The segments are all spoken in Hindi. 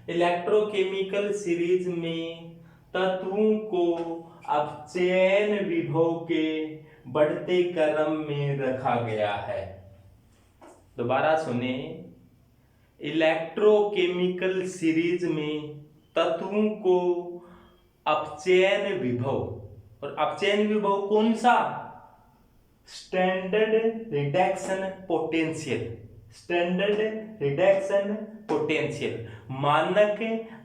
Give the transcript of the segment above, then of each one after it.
इलेक्ट्रोकेमिकल सीरीज में तत्वों को अपचयन विभव के बढ़ते क्रम में रखा गया है। दोबारा सुने, इलेक्ट्रोकेमिकल सीरीज में तत्वों को अपचयन विभव, और अपचयन विभव कौन सा? Standard reduction potential, standard reduction potential, मानक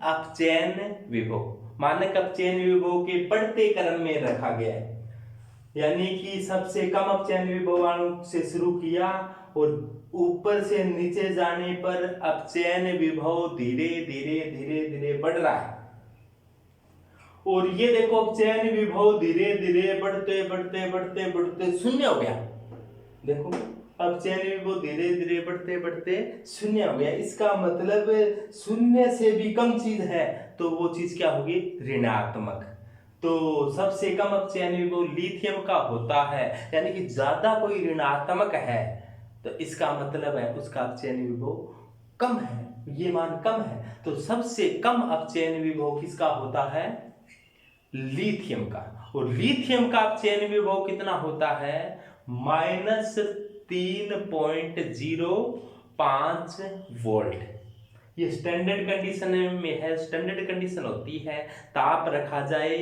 अपचयन विभव, मानक अपचयन विभव के बढ़ते क्रम में रखा गया है। यानी कि सबसे कम अपचयन विभव से शुरू किया और ऊपर से नीचे जाने पर अपचयन विभव धीरे धीरे धीरे धीरे बढ़ रहा है। और ये देखो अपचयन विभव धीरे धीरे बढ़ते बढ़ते बढ़ते बढ़ते शून्य हो गया। देखो अपचयन विभव धीरे धीरे बढ़ते बढ़ते शून्य हो गया। इसका मतलब शून्य से भी कम चीज है तो वो चीज क्या होगी? ऋणात्मक। तो सबसे कम अपचयन विभव लिथियम का होता है, यानी कि ज्यादा कोई ऋणात्मक है तो इसका मतलब है उसका अपचयन विभव कम है, ये मान कम है। तो सबसे कम अपचयन विभव किसका होता है? लिथियम का। और लिथियम का अपचयन विभव कितना होता है? -3.05 वोल्ट। ये स्टैंडर्ड कंडीशन में है। स्टैंडर्ड कंडीशन होती है ताप रखा जाए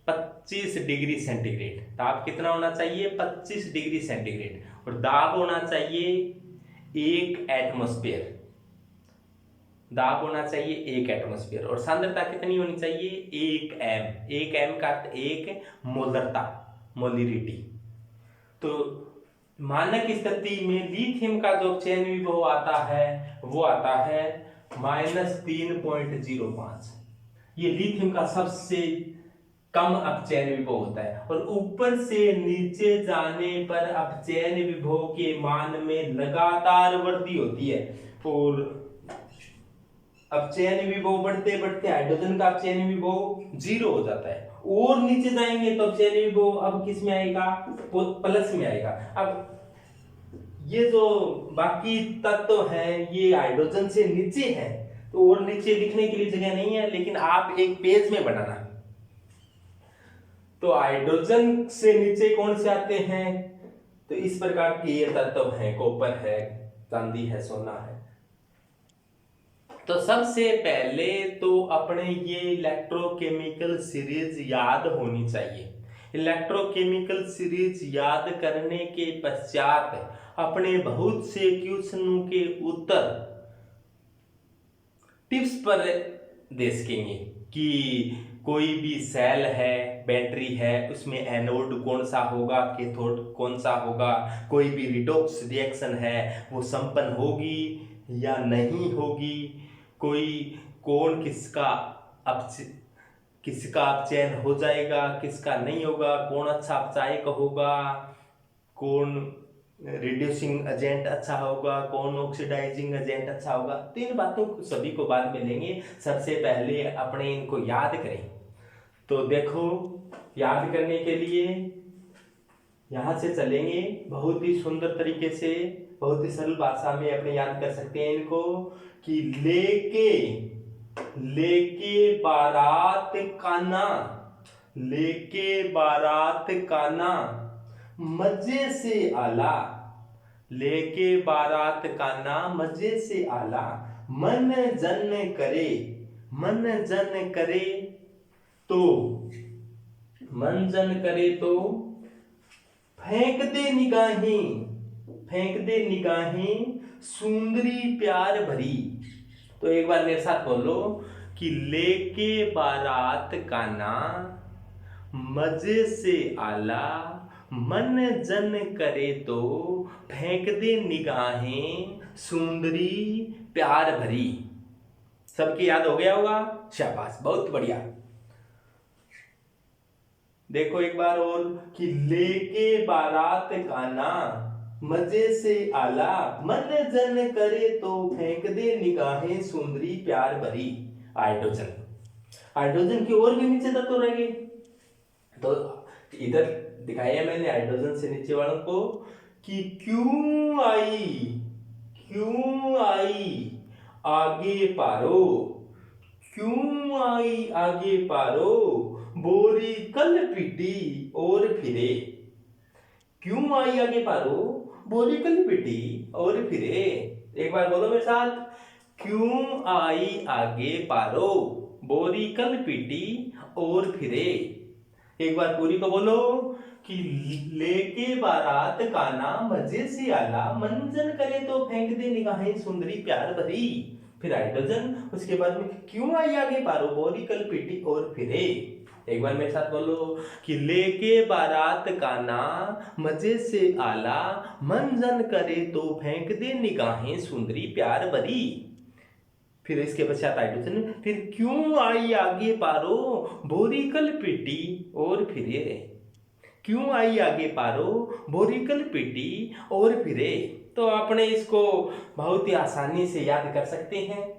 25 डिग्री सेंटीग्रेड। ताप कितना होना चाहिए? 25 डिग्री सेंटीग्रेड। और दाब होना चाहिए 1 एटमॉस्फेयर। दाब होना चाहिए 1 एटमॉस्फेयर। और सांद्रता कितनी होनी चाहिए? 1 एम। 1 एम का अर्थ 1 मोलरता, मोलिरिटी। तो मानक स्थिति में लिथियम का जो अपचयन विभव आता है वो आता है -3.05। ये लिथियम का सबसे कम अपचयन विभव होता है। और ऊपर से नीचे जाने पर अपचयन विभव के मान में लगातार वृद्धि होती है। और अपचयन विभव बढ़ते बढ़ते हाइड्रोजन का अपचयन विभव 0 हो जाता है। और नीचे जाएंगे तो अपचयन विभव अब किस में आएगा? प्लस में आएगा। अब ये जो बाकी तत्व है ये हाइड्रोजन से नीचे है, तो और नीचे लिखने के लिए जगह नहीं है, लेकिन आप एक पेज में बनाना। तो हाइड्रोजन से नीचे कौन से आते हैं? तो इस प्रकार के ये तत्व हैं, कॉपर है, चांदी है, सोना है। तो सबसे पहले तो अपने ये इलेक्ट्रोकेमिकल सीरीज याद होनी चाहिए। इलेक्ट्रोकेमिकल सीरीज याद करने के पश्चात अपने बहुत से क्वेश्चनों के उत्तर टिप्स पर दे सकेंगे कि कोई भी सेल है, बैटरी है, उसमें एनोड कौन सा होगा, कैथोड कौन सा होगा, कोई भी रिडॉक्स रिएक्शन है वो संपन्न होगी या नहीं होगी, कोई कौन किसका अपचयन हो जाएगा, किसका नहीं होगा, कौन अच्छा अपचायक होगा, कौन रिड्यूसिंग एजेंट अच्छा होगा, कौन ऑक्सीडाइजिंग एजेंट अच्छा होगा। तो इन बातों को सभी को बाद में लेंगे। सबसे पहले अपने इनको याद करें। तो देखो, याद करने के लिए यहां से चलेंगे, बहुत ही सुंदर तरीके से, बहुत ही सरल भाषा में अपने याद कर सकते हैं इनको कि लेके बारात काना, लेके बारात काना मजे से आला, लेके बारात काना मजे से आला, मन जन करे तो, मन जन करे तो फेंक दे निगाहें सुंदरी प्यार भरी। तो एक बार मेरे साथ बोलो कि लेके बारात काना मजे से आला, मन जन करे तो फेंक दे निगाहें सुंदरी प्यार भरी। सबकी याद हो गया होगा? शाबाश, बहुत बढ़िया। देखो एक बार और कि लेके बारात काना मजे से आला, मन जन करे तो फेंक दे निगाहें सुंदरी प्यार भरी। हाइड्रोजन की और भी नीचे तत्व रह गए। तो इधर दिखाया मैंने हाइड्रोजन से नीचे वालों को कि क्यों आई आगे पारो, क्यों आई आगे पारो, बोरी कल पीटी और फिरे। क्यों आई आगे पारो, बोरी कल पीटी और फिरे। एक बार बोलो मेरे साथ, क्यों आई आगे पारो, बोरी कल पीटी और फिरे। एक बार पूरी को बोलो कि लेके बारात काना मजे से आला, मंजन करे तो फेंक दे निगाहें सुंदरी प्यार भरी। फिर हाइड्रोजन, उसके बाद में क्यों आई आगे पारो, बोरी कल पीटी और फिरे। एक बार मेरे साथ बोलो कि लेके बारात काना मजे से आला, मंजन करे तो फेंक दे निगाहें सुंदरी प्यार भरी। फिर इसके पश्चात हाइड्रोजन, फिर क्यों आई आगे पारो, बोरी कल पीटी और फिरे। क्यों आई आगे पारो, बोरी कल पीटी और फिरे। तो आपने इसको बहुत ही आसानी से याद कर सकते हैं।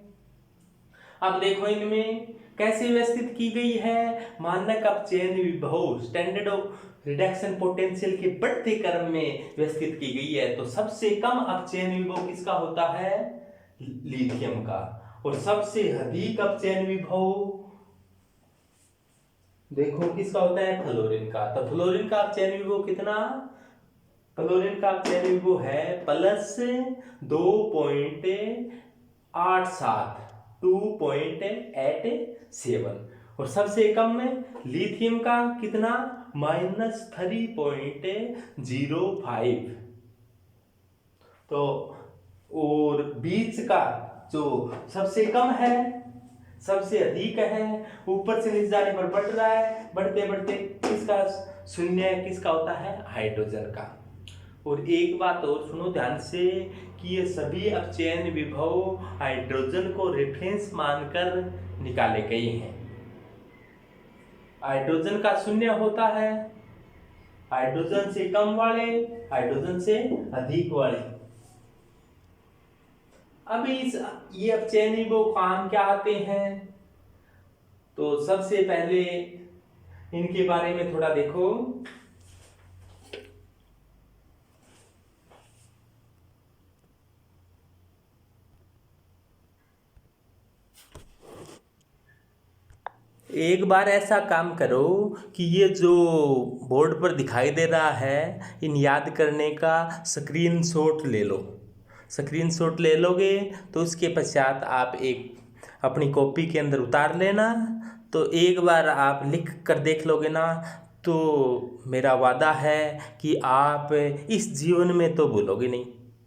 अब देखो इनमें कैसे व्यवस्थित की गई है। मानक अपचयन विभव स्टैंडर्ड ऑफ रिडक्शन पोटेंशियल के बढ़ते क्रम में व्यवस्थित की गई है। तो सबसे कम अपचयन विभव किसका होता है, लिथियम का, और सबसे अधिक अपचयन विभव देखो किसका होता है, फ्लोरीन का। तो फ्लोरीन का अपचयन विभव कितना, फ्लोरीन का अपचयन विभव है +2.87 2.87। और सबसे कम में लिथियम का कितना, -3.05। तो और बीच का जो सबसे कम है सबसे अधिक है, ऊपर से नीचे जाने पर बढ़ रहा है, बढ़ते बढ़ते किसका शून्य किसका होता है, हाइड्रोजन का। और एक बात और सुनो ध्यान से कि ये सभी अपचयन विभव हाइड्रोजन को रेफरेंस मानकर निकाले गए हैं। हाइड्रोजन का शून्य होता है हाइड्रोजन से कम वाले, हाइड्रोजन से अधिक वाले। अब ये अपचयन विभव काम क्या आते हैं, तो सबसे पहले इनके बारे में थोड़ा देखो। एक बार ऐसा काम करो कि ये जो बोर्ड पर दिखाई दे रहा है, इन याद करने का स्क्रीनशॉट ले लो। स्क्रीनशॉट ले लोगे तो उसके पश्चात आप एक अपनी कॉपी के अंदर उतार लेना। तो एक बार आप लिख कर देख लोगे ना, तो मेरा वादा है कि आप इस जीवन में तो भूलोगे नहीं,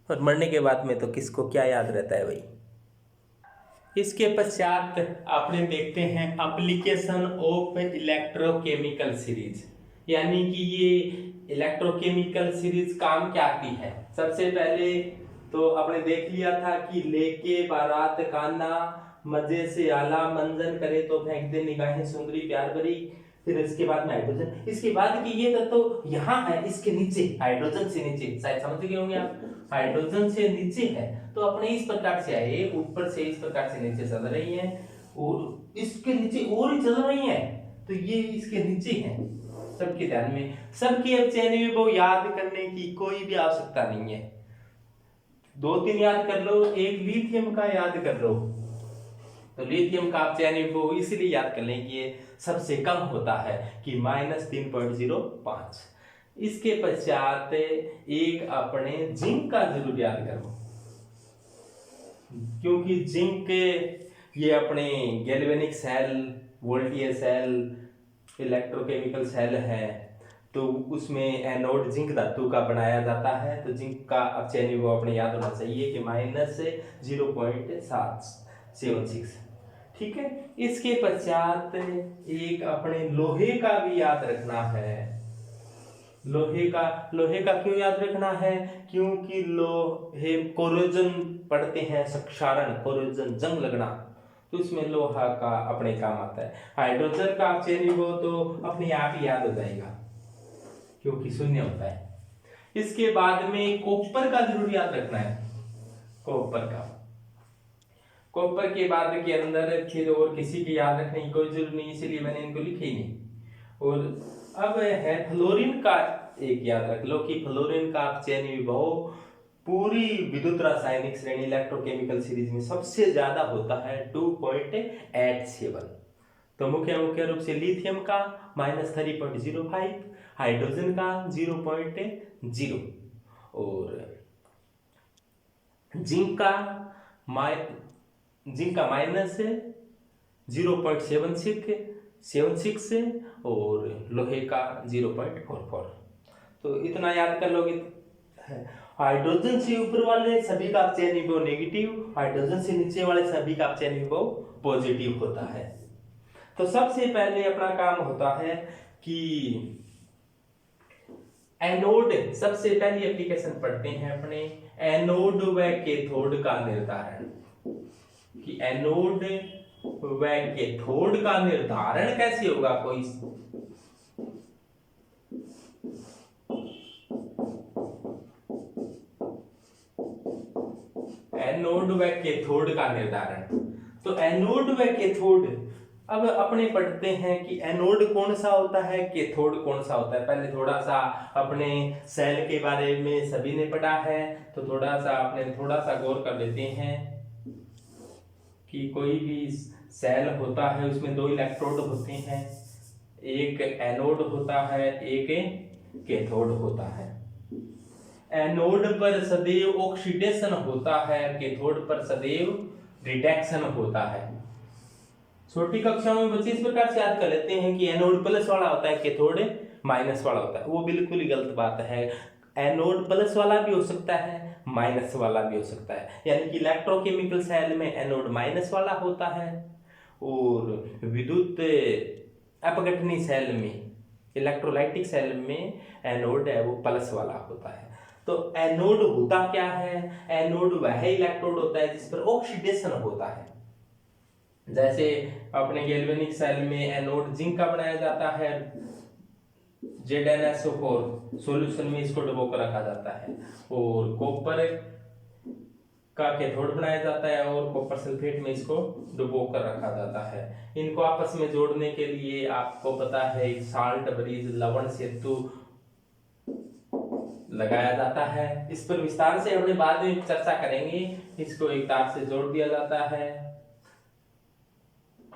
और मरने के बाद में तो किसको क्या याद रहता है भाई। इसके पश्चात आपने देखते हैं एप्लीकेशन ऑफ इलेक्ट्रोकेमिकल सीरीज, यानी कि ये इलेक्ट्रोकेमिकल सीरीज काम क्या आती है। सबसे पहले तो आपने देख लिया था कि लेके बारात काना मजे से आला, मंजन करे तो फेंक दे निगाहें सुंदरी प्यार भरी। फिर इसके बाद में हाइड्रोजन, इसके बाद की ये तो यहाँ है, इसके नीचे हाइड्रोजन से नीचे, शायद समझ गए होंगे आप, हाइड्रोजन से नीचे है। तो अपने इस प्रकार से आए, ऊपर से इस प्रकार से नीचे चल रही है, और इसके नीचे और ही चल रही है, तो ये इसके नीचे है। सबके ध्यान में, सबके अपचयन विभव याद करने की कोई भी आवश्यकता नहीं है। 2-3 याद कर लो, एक लिथियम का याद कर लो। तो लिथियम का अपचयन विभव इसलिए याद कर लें कि ये सबसे कम होता है कि -3.05। इसके पश्चात एक अपने जिंक का जरूर याद करो, क्योंकि जिंक ये अपने galvanic cell, voltage cell, electrochemical cell है, तो उसमें एनोड जिंक धातु का बनाया जाता है। तो जिंक का अपचयन विभव अपने याद होना चाहिए कि -0.776। ठीक है। इसके पश्चात एक अपने लोहे का भी याद रखना है। लोहे का क्यों याद रखना है, क्योंकि लोहे कोरोजन पढ़ते हैं, क्षारण कोरोजन जंग लगना, तो इसमें लोहा का अपने काम आता है। हाइड्रोजन का अपचयन विभव तो अपने आप ही याद हो जाएगा क्योंकि शून्य होता है। इसके बाद में कॉपर का जरूर याद रखना है। कॉपर के बाद के अंदर फिर और किसी की याद रखने की कोई जरूरत नहीं, इसलिए मैंने इनको लिखे ही नहीं। और अब है फ्लोरीन का एक याद रख लो कि फ्लोरीन का अपचयन विभव पूरी विद्युत रासायनिक श्रेणी इलेक्ट्रोकेमिकल सीरीज में सबसे ज्यादा होता है 2.87। तो मुख्य रूप से लिथियम का -3.05, हाइड्रोजन का 0.0 और जिंक का -0.76 और लोहे का 0.44। तो इतना याद कर लोगे। हाइड्रोजन से ऊपर वाले सभी का अपचयन विभव नेगेटिव, हाइड्रोजन से नीचे वाले सभी का अपचयन विभव पॉजिटिव होता है। तो सबसे पहले अपना काम होता है कि एनोड, सबसे पहली एप्लीकेशन पढ़ते हैं अपने एनोड व कैथोड का निर्धारण, कि एनोड व कैथोड का निर्धारण कैसे होगा। कोई एनोड व कैथोड का निर्धारण, तो एनोड व कैथोड अब अपने पढ़ते हैं कि एनोड कौन सा होता है, कैथोड कौन सा होता है। पहले थोड़ा सा अपने सेल के बारे में सभी ने पढ़ा है, तो थोड़ा सा गौर कर लेते हैं कि कोई भी सेल होता है उसमें दो इलेक्ट्रोड होते हैं, एक एनोड होता है, एक कैथोड होता है। एनोड पर सदैव ऑक्सीडेशन होता है, कैथोड पर सदैव रिडक्शन होता है। छोटी कक्षाओं में बच्चे इस प्रकार से याद कर लेते हैं कि एनोड प्लस वाला होता है, कैथोड माइनस वाला होता है। वो बिल्कुल ही गलत बात है। एनोड प्लस वाला भी हो सकता है, माइनस वाला भी हो सकता है। यानी कि इलेक्ट्रोकेमिकल सेल में एनोड माइनस वाला होता है और विद्युत अपघटनी सेल में, इलेक्ट्रोलाइटिक सेल में एनोड है वो प्लस वाला होता है। तो एनोड होता क्या है? एनोड वह इलेक्ट्रोड होता है जिस पर ऑक्सीडेशन होता है। जैसे अपने गैल्वेनिक सेल में एनोड जिंक का बनाया जाता है, ZnSO4 सॉल्यूशन में इसको डुबो कर रखा जाता है, और कॉपर का कैथोड बनाया जाता है और कॉपर सल्फेट में इसको डुबो कर रखा जाता है। इनको आपस में जोड़ने के लिए आपको पता है साल्ट ब्रिज, लवण सेतु लगाया जाता है। इस पर विस्तार से हमने बाद में चर्चा करेंगे। इसको एक तार से जोड़ दिया जाता है,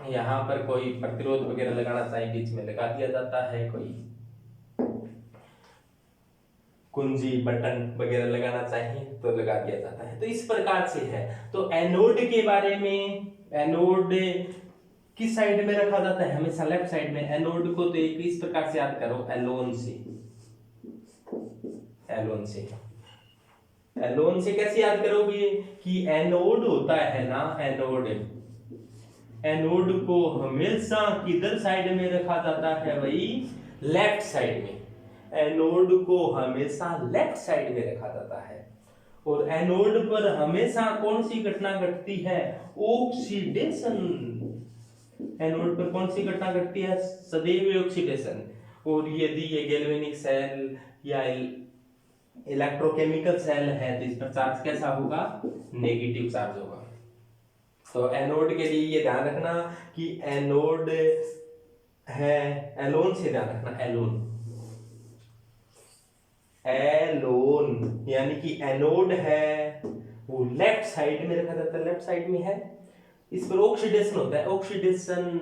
यहाँ पर कोई प्रतिरोध वगैरह लगाना चाहिए बीच में लगा दिया जाता है, कोई कुंजी बटन वगैरह लगाना चाहिए तो लगा दिया जाता है। तो इस प्रकार से है। तो एनोड के बारे में, एनोड किस साइड में रखा जाता है? हमेशा लेफ्ट साइड में। एनोड को तो एक इस प्रकार से याद करो, एलोन से। एलोन से कैसे याद करोगे कि एनोड होता है ना, एनोड को हमेशा किधर साइड में रखा जाता है? वही लेफ्ट साइड में। एनोड को हमेशा लेफ्ट साइड में रखा जाता है। और एनोड पर हमेशा कौन सी घटना घटती है? ऑक्सीडेशन। एनोड पर कौन सी घटना घटती है? सदैव ऑक्सीडेशन। और यदि ये गैल्वेनिक सेल या इलेक्ट्रोकेमिकल सेल है तो इस पर चार्ज कैसा होगा? नेगेटिव चार्ज होगा। तो एनोड के लिए ये ध्यान रखना कि एनोड है, एलोन से ध्यान रखना, एलोन यानी कि एनोड है वो लेफ्ट साइड में रखा जाता है, लेफ्ट साइड में है। इस पर ऑक्सीडेशन होता है। ऑक्सीडेशन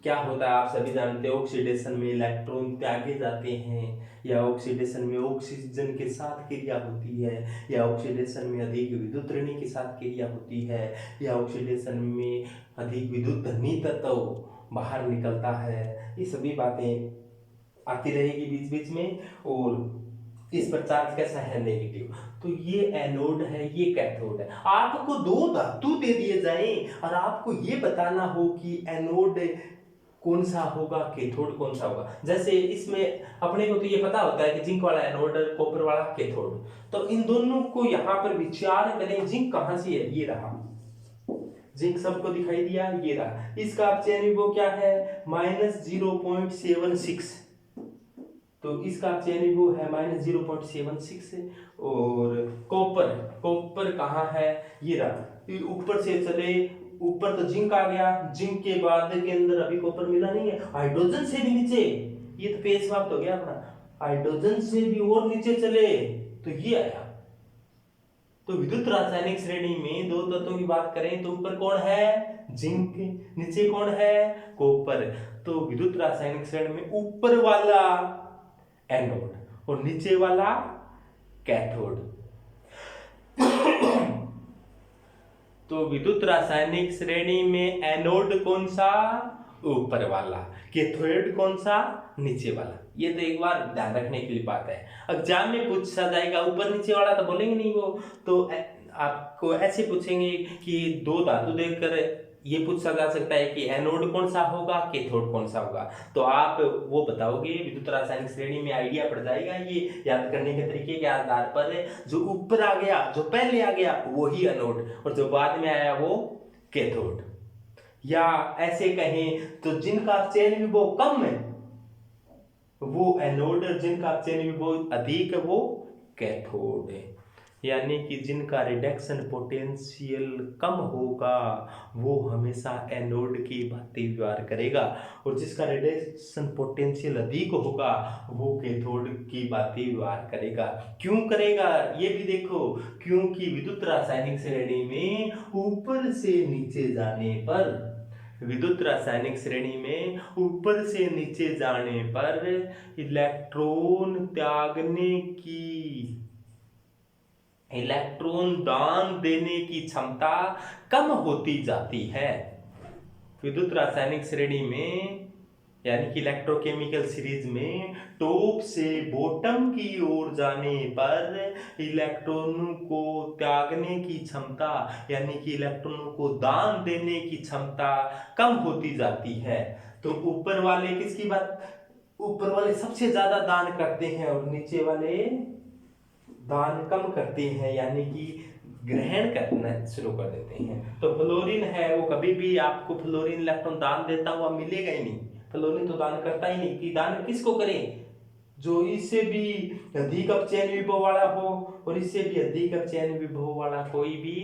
क्या होता है आप सभी जानते हैं। ऑक्सीडेशन में इलेक्ट्रॉन त्यागे जाते हैं, या ऑक्सीडेशन में ऑक्सीजन के साथ क्रिया होती है, या ऑक्सीडेशन में अधिक विद्युत ऋणी के साथ क्रिया होती है, या ऑक्सीडेशन में अधिक विद्युत धनी तत्व बाहर निकलता है। ये सभी बातें आती रहेगी बीच बीच में। और इस पर चार्ज कैसा है? नेगेटिव। तो ये एनोड है, ये कैथोड है। आपको दो धातु दे दिए जाएं और आपको ये बताना हो कि एनोड कौन सा होगा, कैथोड कौन सा होगा। जैसे इसमें अपने को तो ये पता होता है कि जिंक वाला एनोड, कॉपर वाला कैथोड। तो इन दोनों को यहाँ पर विचार करें। जिंक कहाँ से है? ये रहा जिंक, सबको दिखाई दिया, ये रहा। इसका अपचयन विभव क्या है? -0.76। तो इसका अपचयन विभव है -0.76। और कॉपर कहाँ है? ये रहा। ऊपर से चले, ऊपर तो जिंक आ गया, जिंक के बाद के अंदर अभी कॉपर मिला नहीं है। हाइड्रोजन से भी नीचे, ये तो पेज समाप्त हो गया अपना। हाइड्रोजन से भी और नीचे चले तो ये आया, तो विद्युत रासायनिक श्रेणी में दो तत्वों की बात करें तो ऊपर कौन है, जिंक, नीचे कौन है, कॉपर। तो विद्युत रासायनिक श्रेणी में ऊपर वाला एनोड और नीचे वाला कैथोड। तो विद्युत रासायनिक श्रेणी में एनोड कौन सा, ऊपर वाला, कैथोड कौन सा, नीचे वाला। ये तो एक बार ध्यान रखने के लिए बात है, एग्जाम में पूछा जाएगा ऊपर नीचे वाला तो बोलेंगे नहीं वो, तो आपको ऐसे पूछेंगे कि दो धातु देखकर ये पूछा जा सकता है कि एनोड कौन सा होगा, कैथोड कौन सा होगा। तो आप वो बताओगे, विद्युत रासायनिक श्रेणी में आइडिया पड़ जाएगा ये याद करने के तरीके के आधार पर। जो ऊपर आ गया, जो पहले आ गया वही एनोड, और जो बाद में आया वो कैथोड। या ऐसे कहें तो जिनका अपचयन विभव कम है वो एनोड, जिनका अपचयन विभव अधिक है वो कैथोड है। यानी कि जिनका रिडक्शन पोटेंशियल कम होगा वो हमेशा एनोड की भांति व्यवहार करेगा, और जिसका रिडक्शन पोटेंशियल अधिक होगा वो कैथोड की भांति व्यवहार करेगा। क्यों करेगा ये भी देखो, क्योंकि विद्युत रासायनिक श्रेणी में ऊपर से नीचे जाने पर, विद्युत रासायनिक श्रेणी में ऊपर से नीचे जाने पर इलेक्ट्रॉन दान देने की क्षमता कम होती जाती है। विद्युत रासायनिक श्रेणी में यानी कि इलेक्ट्रोकेमिकल सीरीज में टॉप से बॉटम की ओर जाने पर इलेक्ट्रॉनों को त्यागने की क्षमता यानी कि इलेक्ट्रॉनों को दान देने की क्षमता कम होती जाती है। तो ऊपर वाले किसकी बात, ऊपर वाले सबसे ज्यादा दान करते हैं और नीचे वाले दान कम करते हैं, यानी कि ग्रहण करना शुरू कर देते हैं। तो फ्लोरीन है वो कभी भी आपको फ्लोरीन इलेक्ट्रॉन दान देता हुआ मिलेगा ही नहीं, फ्लोरीन तो दान करता ही नहीं। कि दान किसको करें, जो इससे भी अधिक अपचयन विभव वाला हो और इससे भी अधिक अपचयन विभव वाला कोई भी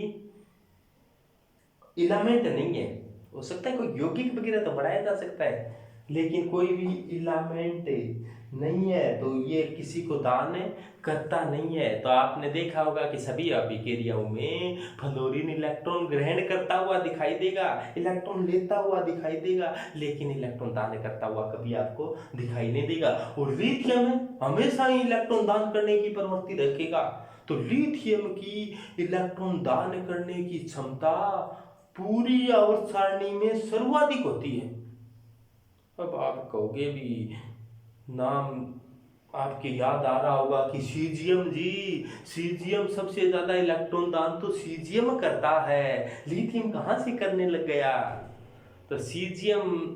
इलामेंट नहीं है। हो सकता है कोई यौगिक वगैरह तो बढ़ाया जा सकता है, लेकिन कोई भी इलामेंट नहीं है तो ये किसी को दान करता नहीं है। तो आपने देखा होगा कि सभी अभिक्रियाओं में फ्लोरीन इलेक्ट्रॉन ग्रहण करता हुआ दिखाई देगा, इलेक्ट्रॉन लेता हुआ दिखाई देगा, लेकिन इलेक्ट्रॉन दान करता हुआ कभी आपको दिखाई नहीं देगा। और लिथियम हमेशा ही इलेक्ट्रॉन दान करने की प्रवृत्ति रखेगा। तो लिथियम की इलेक्ट्रॉन दान करने की क्षमता पूरी आवर्त सारणी में सर्वाधिक होती है। अब आप कहोगे भी, नाम आपके याद आ रहा होगा कि सीजियम जी, सीजियम सबसे ज्यादा इलेक्ट्रॉन दान तो सीजियम करता है, लिथियम कहाँ से करने लग गया। तो सीजियम,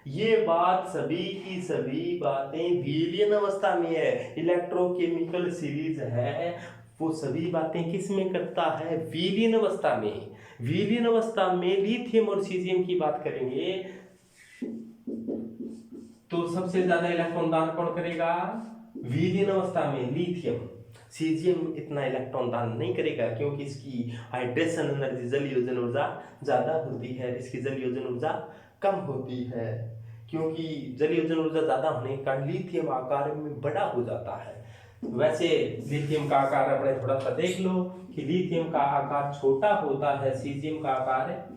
ये बात सभी की सभी बातें विलीन अवस्था में है, इलेक्ट्रोकेमिकल सीरीज है वो सभी बातें किस में करता है, विलीन अवस्था में। विलीन अवस्था में लिथियम और सीजियम की बात करेंगे तो सबसे ज्यादा इलेक्ट्रॉन दान कौन करेगा, विलीन अवस्था में लिथियम। सीजियम इतना इलेक्ट्रॉन दान नहीं करेगा क्योंकि इसकी हाइड्रेशन एनर्जी जल योजन ऊर्जा ज्यादा होती है, इसकी जल योजन ऊर्जा कम होती है। क्योंकि जल योजन ऊर्जा ज्यादा होने के कारण लिथियम आकार में बड़ा हो जाता है। वैसे लिथियम का आकार अपने थोड़ा सा देख लो कि लिथियम का आकार छोटा होता है, सीजियम का आकार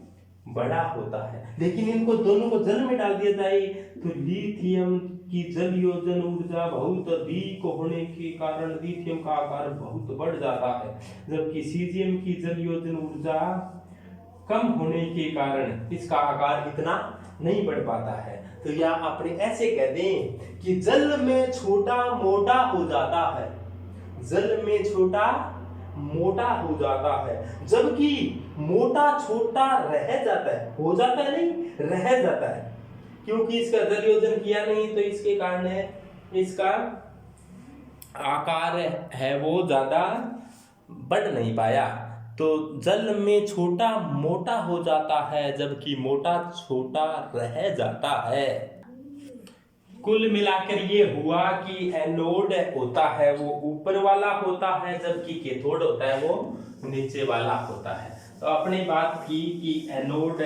बड़ा होता है। लेकिन इनको दोनों को जल में डाल दिया जाए तो लिथियम की जल योजन ऊर्जा बहुत अधिक होने के कारण लिथियम का आकार बहुत बढ़ जाता है, जबकि सीजियम की जल योजन ऊर्जा कम होने के कारण इसका आकार इतना नहीं बढ़ पाता है। तो या अपने ऐसे कह दें कि जल में छोटा मोटा हो जाता है, जल में छोटा मोटा हो जाता है, जबकि मोटा छोटा रह जाता है, हो जाता है नहीं रह जाता है, क्योंकि इसका जल योजन किया नहीं तो इसके कारण इसका आकार है वो ज्यादा बढ़ नहीं पाया। तो जल में छोटा मोटा हो जाता है जबकि मोटा छोटा रह जाता है। कुल मिलाकर ये हुआ कि एनोड होता है वो ऊपर वाला होता है जबकि कैथोड होता है वो नीचे वाला होता है। तो अपने बात की कि एनोड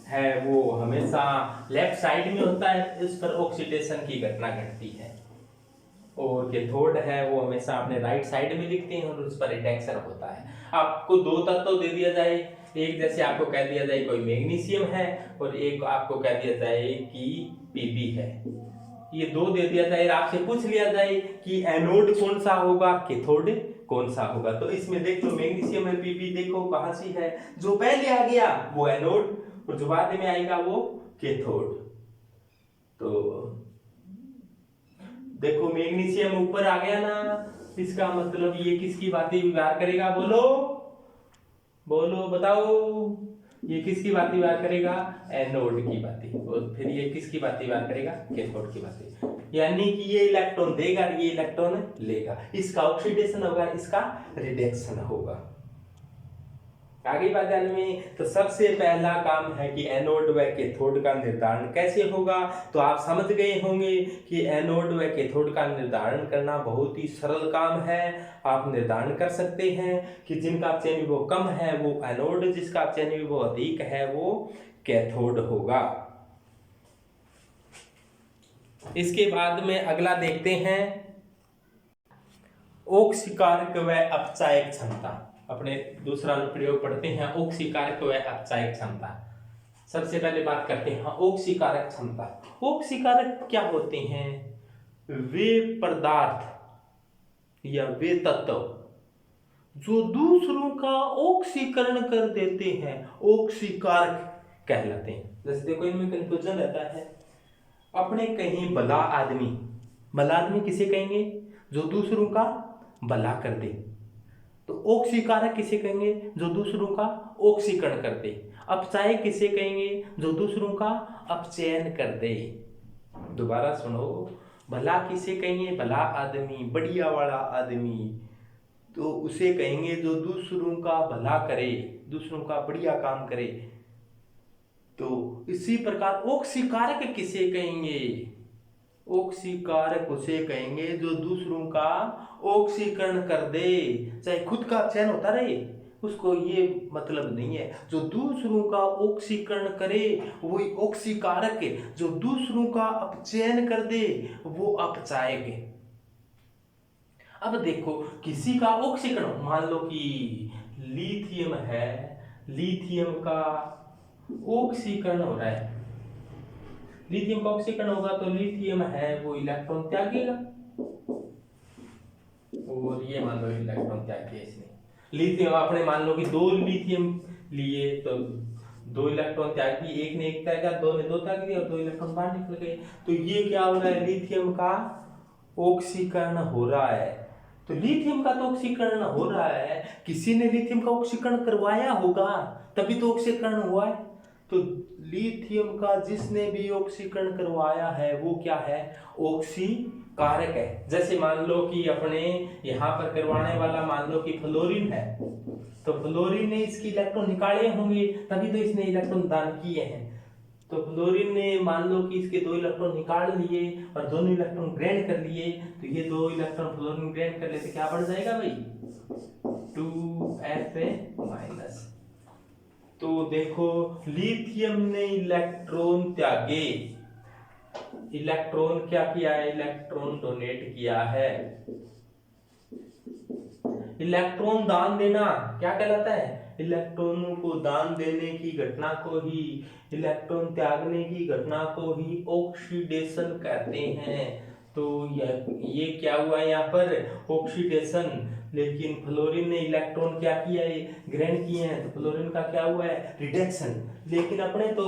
है वो हमेशा लेफ्ट साइड में होता है, इस पर ऑक्सीडेशन की घटना घटती है। और कैथोड है वो हमेशा अपने राइट साइड में लिखते हैं और उस पर रिडक्शन होता है। आपको दो तत्व दे दिया जाए, एक जैसे आपको कह दिया जाए कोई मैग्नीशियम है और एक आपको कह दिया जाए कि पीबी है, ये दो दे दिया जाए, आपसे पूछ लिया जाए कि एनोड कौन सा होगा, कैथोड कौन सा होगा। तो इसमें देख लो मैग्नीशियम है, पीबी देखो कहां सी है, जो पहले आ गया वो एनोड और जो बाद में आएगा वो कैथोड। तो देखो मैग्नीशियम ऊपर आ गया ना, इसका मतलब ये किसकी बातें व्यवहार करेगा, बोलो बोलो बताओ, ये किसकी बातें व्यवहार करेगा, एनोड की बातें, और फिर ये किसकी बातें व्यवहार करेगा, कैथोड की बातें। यानी कि ये इलेक्ट्रॉन देगा, ये इलेक्ट्रॉन लेगा, इसका ऑक्सीडेशन होगा, इसका रिडक्शन होगा। आगे बात ध्यान में, तो सबसे पहला काम है कि एनोड व कैथोड का निर्धारण कैसे होगा। तो आप समझ गए होंगे कि एनोड व कैथोड का निर्धारण करना बहुत ही सरल काम है। आप निर्धारण कर सकते हैं कि जिनका अपचयन विभव कम है वो एनोड, जिसका अपचयन विभव अधिक है वो कैथोड होगा। इसके बाद में अगला देखते हैं ओक्सीकारक व अपचायक क्षमता। अपने दूसरा प्रयोग पढ़ते हैं ओक्सीकारक व अपचायक क्षमता। सबसे पहले बात करते हैं ओक्सीकारक क्षमता। ओक्सीकारक क्या होते हैं, वे पदार्थ या वे तत्व जो दूसरों का ऑक्सीकरण कर देते हैं ओक्सीकारक कहलाते हैं। जैसे देखो इनमें कंफ्यूजन रहता है, अपने कहीं भला आदमी किसे कहेंगे, जो दूसरों का भला कर दे। तो ऑक्सीकारक किसे कहेंगे, जो दूसरों का ऑक्सीकरण कर दे। अपचायक किसे कहेंगे, जो दूसरों का अपचयन कर दे। दोबारा सुनो, भला किसे कहेंगे, भला आदमी, बढ़िया वाला आदमी, तो उसे कहेंगे जो दूसरों का भला करे, दूसरों का बढ़िया काम करे। तो इसी प्रकार ऑक्सीकारक किसे कहेंगे, ऑक्सीकारक उसे कहेंगे जो दूसरों का ऑक्सीकरण कर दे, चाहे खुद का अपचयन होता रहे उसको ये मतलब नहीं है। जो दूसरों का ऑक्सीकरण करे वही ऑक्सीकारक है, जो दूसरों का अपचयन कर दे वो अपचायक है। अब देखो किसी का ऑक्सीकरण, मान लो कि लिथियम है, लिथियम का ऑक्सीकरण हो रहा है, लिथियम का ऑक्सीकरण होगा तो लिथियम है वो इलेक्ट्रॉन त्यागेगा, और ये मान लो इलेक्ट्रॉन त्याग दिया इसने। लिथियम आपने मान लो कि दो लिथियम लिए तो दो इलेक्ट्रॉन त्याग दिए, एक ने एक त्यागा, दो ने दो त्याग दिया और दो इलेक्ट्रॉन बाहर निकल गए। तो ये क्या हो रहा है, लिथियम का ऑक्सीकरण हो रहा है। तो लिथियम का तो ऑक्सीकरण हो रहा है, किसी ने लिथियम का ऑक्सीकरण करवाया होगा तभी तो ऑक्सीकरण हुआ है। तो लिथियम का जिसने भी ऑक्सीकरण करवाया है वो क्या है, ऑक्सीकारक है। जैसे मान लो कि अपने यहाँ पर करवाने वाला मान लो कि फ्लोरीन है, तो फ्लोरीन ने इसकी इलेक्ट्रॉन निकाले होंगे तभी तो इसने इलेक्ट्रॉन दान किए हैं। तो फ्लोरीन ने मान लो कि इसके दो इलेक्ट्रॉन निकाल लिए और दोनों इलेक्ट्रॉन ग्रहण कर लिए, तो ये दो इलेक्ट्रॉन फ्लोरीन ग्रहण कर लेते, क्या बढ़ जाएगा भाई, 2Fa-। तो देखो लिथियम ने इलेक्ट्रॉन त्यागे, इलेक्ट्रॉन क्या किया है, इलेक्ट्रॉन डोनेट किया है। इलेक्ट्रॉन दान देना क्या कहलाता है, इलेक्ट्रॉनों को दान देने की घटना को ही, इलेक्ट्रॉन त्यागने की घटना को ही ऑक्सीडेशन कहते हैं। तो ये क्या हुआ यहाँ पर, ऑक्सीडेशन। लेकिन फ्लोरीन ने इलेक्ट्रॉन क्या किया है, ग्रहण किए हैं, तो फ्लोरीन का क्या हुआ है, रिडक्शन। लेकिन अपने तो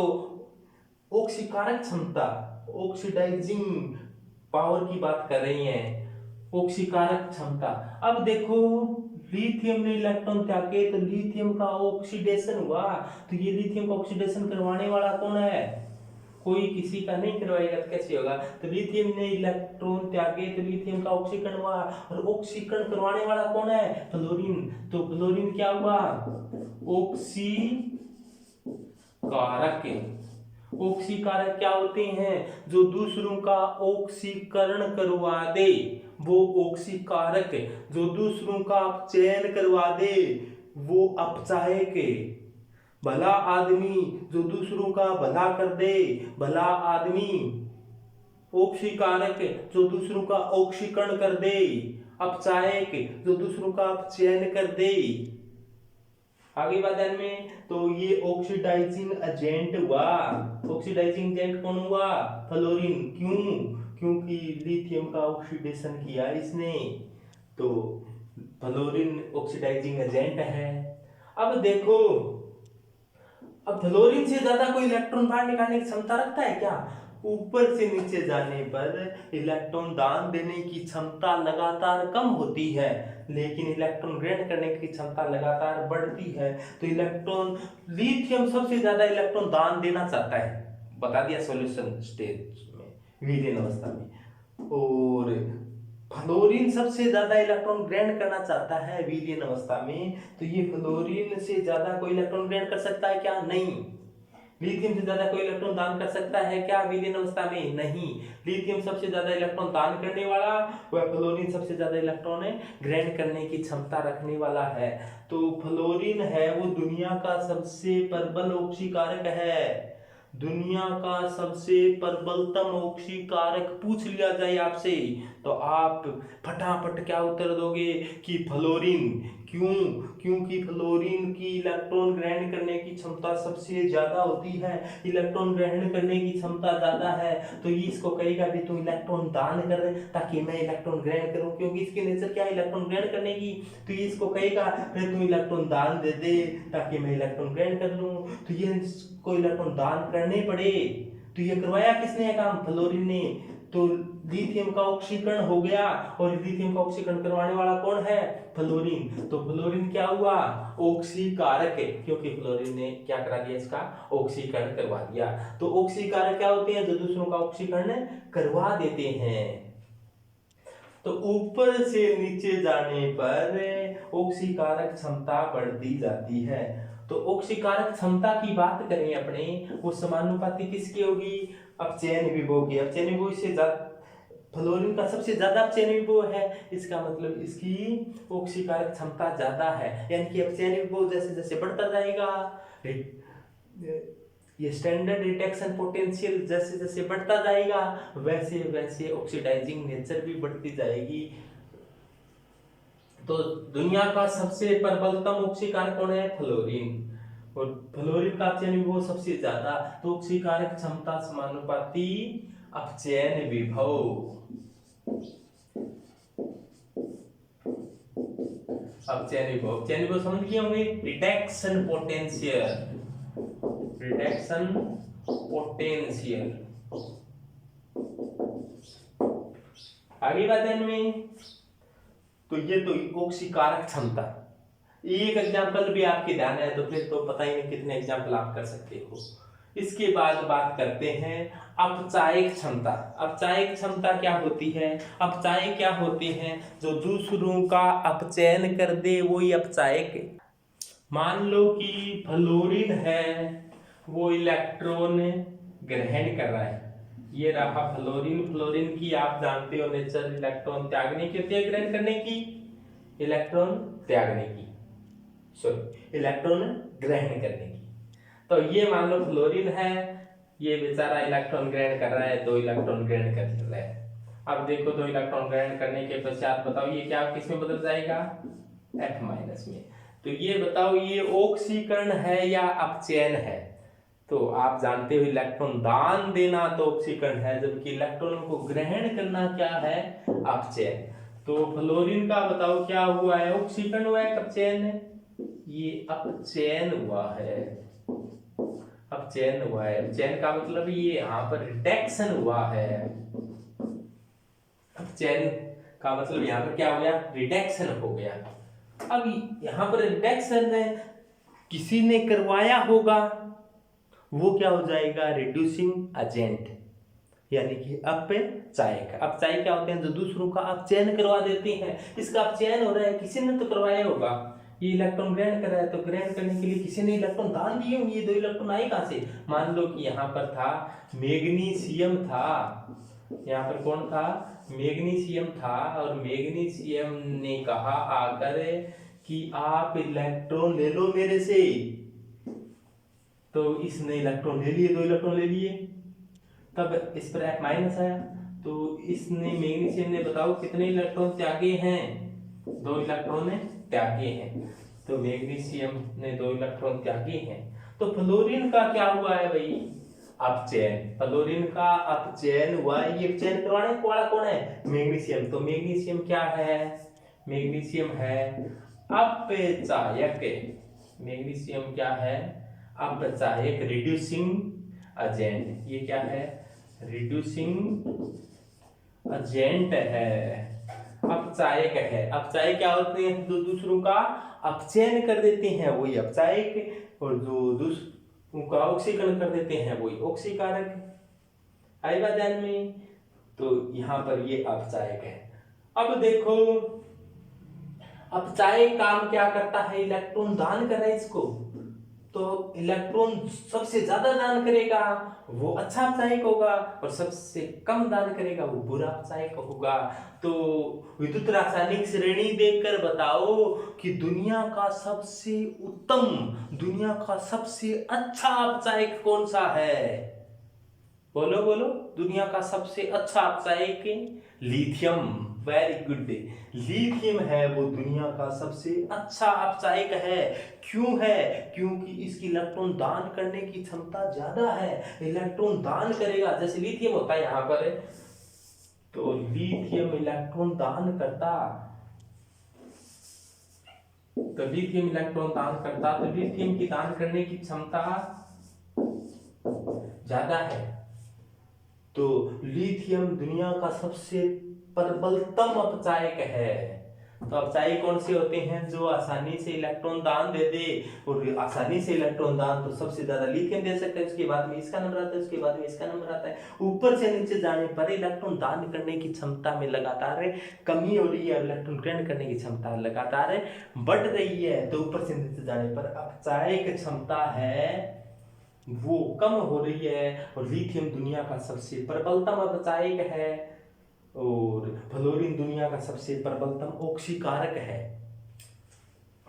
ऑक्सीकारक क्षमता, ऑक्सीडाइजिंग पावर की बात कर रही हैं, ऑक्सीकारक क्षमता। अब देखो लिथियम ने इलेक्ट्रॉन त्यागे तो लिथियम का ऑक्सीडेशन हुआ, तो ये लिथियम का ऑक्सीडेशन करवाने वाला कौन है, कोई किसी का नहीं करवाएगा तो कैसे होगा। तो लिथियम ने इलेक्ट्रॉन त्यागे तो लिथियम का ऑक्सीकरण हुआ, और ऑक्सीकरण करवाने वाला कौन है, फ्लोरीन। तो फ्लोरीन क्या हुआ, ऑक्सीकारक। ऑक्सीकारक क्या होते हैं, जो दूसरों का ऑक्सीकरण करवा दे वो ऑक्सीकारक, जो दूसरों का अपचयन करवा दे वो अपचायक। भला आदमी जो दूसरों का भला कर दे, भला आदमी, ऑक्सीकारक जो दूसरों का ऑक्सीकरण कर दे, अपचायक जो दूसरों का अपचयन कर दे। आगे बात में, तो ये ऑक्सीडाइजिंग एजेंट हुआ। ऑक्सीडाइजिंग एजेंट कौन हुआ? फ्लोरीन। क्यों? क्योंकि लिथियम का ऑक्सीडेशन किया इसने, तो फ्लोरीन ऑक्सीडाइजिंग एजेंट है। अब देखो, अब फ्लोरीन से ज्यादा कोई इलेक्ट्रॉन बाहर निकालने की क्षमता रखता है क्या? ऊपर से नीचे जाने पर इलेक्ट्रॉन दान देने की क्षमता लगातार कम होती है, लेकिन इलेक्ट्रॉन ग्रहण करने की क्षमता लगातार बढ़ती है। तो इलेक्ट्रॉन, लिथियम सबसे ज्यादा इलेक्ट्रॉन दान देना चाहता है, बता दिया सॉल्यूशन स्टेज में, विलीन अवस्था में। और फ्लोरीन सबसे ज्यादा इलेक्ट्रॉन ग्रहण करना चाहता है विलीन अवस्था में। तो ये फ्लोरीन से ज्यादा कोई इलेक्ट्रॉन ग्रहण कर सकता है क्या? नहीं। लिथियम से ज्यादा कोई इलेक्ट्रॉन दान कर सकता है क्या विलीन अवस्था में? नहीं। लिथियम सबसे ज्यादा इलेक्ट्रॉन दान करने वाला, वह फ्लोरीन सबसे ज्यादा इलेक्ट्रॉन ग्रहण करने की क्षमता रखने वाला है। तो फ्लोरीन है वो दुनिया का सबसे प्रबल ऑक्सीकारक है। दुनिया का सबसे प्रबलतम ऑक्सीकारक पूछ लिया जाए आपसे, तो आप फटाफट क्या उत्तर दोगे? कि फ्लोरीन। क्यों? क्योंकि फ्लोरीन की इलेक्ट्रॉन ग्रहण करने की क्षमता सबसे ज्यादा होती है। इलेक्ट्रॉन ग्रहण करने की क्षमता ज्यादा है, तो ये इसको कहेगा भी तुम इलेक्ट्रॉन दान कर रहे ताकि मैं इलेक्ट्रॉन ग्रहण करूं, क्योंकि इसकी नेचर क्या है? इलेक्ट्रॉन ग्रहण करने की। तो ये इसको कहेगा फिर तुम इलेक्ट्रॉन दान दे दे ताकि मैं इलेक्ट्रॉन ग्रहण कर लूं। तो ये इसको इलेक्ट्रॉन दान करने पड़े। तो ये करवाया किसने है काम? फ्लोरीन ने। तो लिथियम का ऑक्सीकरण हो गया, और लिथियम का ऑक्सीकरण करवाने वाला कौन है? फ्लोरीन। तो फ्लोरीन क्या हुआ? ऑक्सीकारक है, क्योंकि फ्लोरीन ने क्या करा दिया? इसका ऑक्सीकरण करवा दिया। तो ऑक्सीकारक क्या होते हैं? जो दूसरों का ऑक्सीकरण करवा देते हैं। तो ऊपर से नीचे जाने पर ऑक्सीकारक क्षमता बढ़ती जाती है। तो ऑक्सीकारक क्षमता की बात करें अपने, वो समानुपाती किसकी होगी? अपचयन विभव की। अपचयन विभव से ज्यादा, फ्लोरीन का सबसे ज्यादा अपचयन विभव है, इसका मतलब इसकी ऑक्सीकारक क्षमता ज्यादा है। यानी कि अपचयन विभव जैसे जैसे बढ़ता जाएगा, ये स्टैंडर्ड रिडक्शन पोटेंशियल जैसे जैसे बढ़ता जाएगा, वैसे वैसे ऑक्सीडाइजिंग नेचर भी बढ़ती जाएगी। तो दुनिया का सबसे प्रबलतम ऑक्सीकारक कौन है? फ्लोरीन। और फ्लोरीन का अपचयन विभव सबसे ज्यादा, तो ऑक्सीकारक क्षमता समानुपाती अपचयन विभव। अपचयन विभव, अपचयन विभव समझ गए होंगे। Reduction potential, reduction potential. आगे बात में, तो ये तो ऑक्सीकारक क्षमता। एक एग्जांपल भी आपके ध्यान है तो फिर तो पता ही नहीं कितने एग्जांपल आप कर सकते हो। इसके बाद बात करते हैं अपचायक क्षमता। अपचायक क्षमता क्या होती है? अपचायक क्या होते हैं? जो दूसरों का अपचयन कर दे, वही अपचायक। मान लो कि फ्लोरीन है, वो इलेक्ट्रॉन ग्रहण कर रहा है। ये रहा फ्लोरीन। फ्लोरीन की आप जानते हो नेचर, इलेक्ट्रॉन त्यागने की होती है, ग्रहण करने की, इलेक्ट्रॉन त्यागने की, सॉरी इलेक्ट्रॉन ग्रहण करने की। तो ये मान लो फ्लोरीन है, ये बेचारा इलेक्ट्रॉन ग्रहण कर रहा है, 2 इलेक्ट्रॉन ग्रहण कर रहा है। अब देखो 2 इलेक्ट्रॉन ग्रहण करने के पश्चात बताओ ये क्या किस में बदल जाएगा? F- में। तो ये बताओ ये ऑक्सीकरण है या अपचयन है? तो आप जानते हो इलेक्ट्रॉन दान देना तो ऑक्सीकरण है, जबकि इलेक्ट्रॉन को ग्रहण करना क्या है? अपचयन। तो फ्लोरीन का बताओ क्या हुआ है? ऑक्सीकरण हुआ है, अपचयन है? ये अपचयन हुआ है, अपचयन हुआ है। अपचयन का मतलब ये यहाँ पर रिडक्शन हुआ है। अपचयन का मतलब यहाँ पर क्या हो गया? रिडक्शन हो गया। अब यहाँ पर रिडक्शन किसी ने करवाया होगा, वो क्या हो जाएगा? रिड्यूसिंग एजेंट, यानी कि अपचायक। अपचायक क्या होते हैं? जो दूसरों का अपचयन करवा देते हैं। इसका अपचयन हो रहा है, किसी ने तो करवाया होगा। ये इलेक्ट्रॉन ग्रहण कर रहा है, तो ग्रहण करने के लिए किसी ने इलेक्ट्रॉन दान दिए होंगे। ये 2 इलेक्ट्रॉन आए कहां से? मान लो कि यहाँ पर था मैग्नीशियम था, यहाँ पर कौन था? मैग्नीशियम था, और मैग्नीशियम ने कहा आकर कि आप इलेक्ट्रॉन ले लो मेरे से। तो इसने इलेक्ट्रॉन ले लिए, 2 इलेक्ट्रॉन ले लिए, तब इस पर F- आया, तो इसने मैग्नीशियम ने बताओ कितने इलेक्ट्रॉन त्यागे हैं? 2 इलेक्ट्रॉन त्यागे हैं। तो मैग्नीशियम ने 2 इलेक्ट्रॉन त्यागे हैं। तो फ्लोरीन का क्या हुआ है भाई? अपचयन। फ्लोरीन का अपचयन हुआ है। ये अपचयन करवाने वाला कौन है? मैग्नीशियम। तो मैग्नीशियम क्या है? मैग्नीशियम है अपचायक। मैग्नीशियम क्या है? अपचायक, रिड्यूसिंग एजेंट। ये क्या है? रिड्यूसिंग एजेंट है, अपचायक है। अपचायक क्या होते हैं? जो दूसरों का अपचयन कर देते हैं वही अपचायक, और जो दूसरों का ऑक्सीकरण कर देते हैं वही ऑक्सीकारक। आई बात ध्यान में? तो यहां पर ये अपचायक है। अब देखो अपचायक काम क्या करता है? इलेक्ट्रॉन दान कर रहा है इसको। तो इलेक्ट्रॉन सबसे ज्यादा दान करेगा वो अच्छा अपचायक होगा, और सबसे कम दान करेगा वो बुरा अपचायक होगा। तो विद्युत रासायनिक श्रेणी देखकर बताओ कि दुनिया का सबसे उत्तम, दुनिया का सबसे अच्छा अपचायक कौन सा है? बोलो बोलो। दुनिया का सबसे अच्छा अपचायक लिथियम। Very good. लिथियम है वो दुनिया का सबसे अच्छा अपचायक है। क्यों है? क्योंकि इसकी इलेक्ट्रॉन दान करने की क्षमता ज्यादा है। इलेक्ट्रॉन दान करेगा, जैसे लिथियम होता है यहां पर, तो लिथियम इलेक्ट्रॉन दान करता, तो लिथियम इलेक्ट्रॉन दान करता, तो लिथियम की दान करने की क्षमता ज्यादा है। तो लिथियम दुनिया का सबसे प्रबलतम अपचायक है। तो अपचायक कौन से होते हैं? जो आसानी से इलेक्ट्रॉन दान दे दे, और आसानी से इलेक्ट्रॉन दान तो सबसे ज्यादा लिथियम दे सकता है, उसके बाद में इसका नंबर आता है, उसके बाद में इसका नंबर आता है। ऊपर से नीचे जाने पर इलेक्ट्रॉन दान करने की क्षमता में लगातार कमी हो रही है, इलेक्ट्रॉन ग्रहण करने की क्षमता लगातार बढ़ रही है। तो ऊपर से नीचे जाने पर अपचायक क्षमता है वो कम हो रही है, और लिथियम दुनिया का सबसे प्रबलतम अपचायक है, और फ्लोरीन दुनिया का सबसे प्रबलतम ऑक्सीकारक है।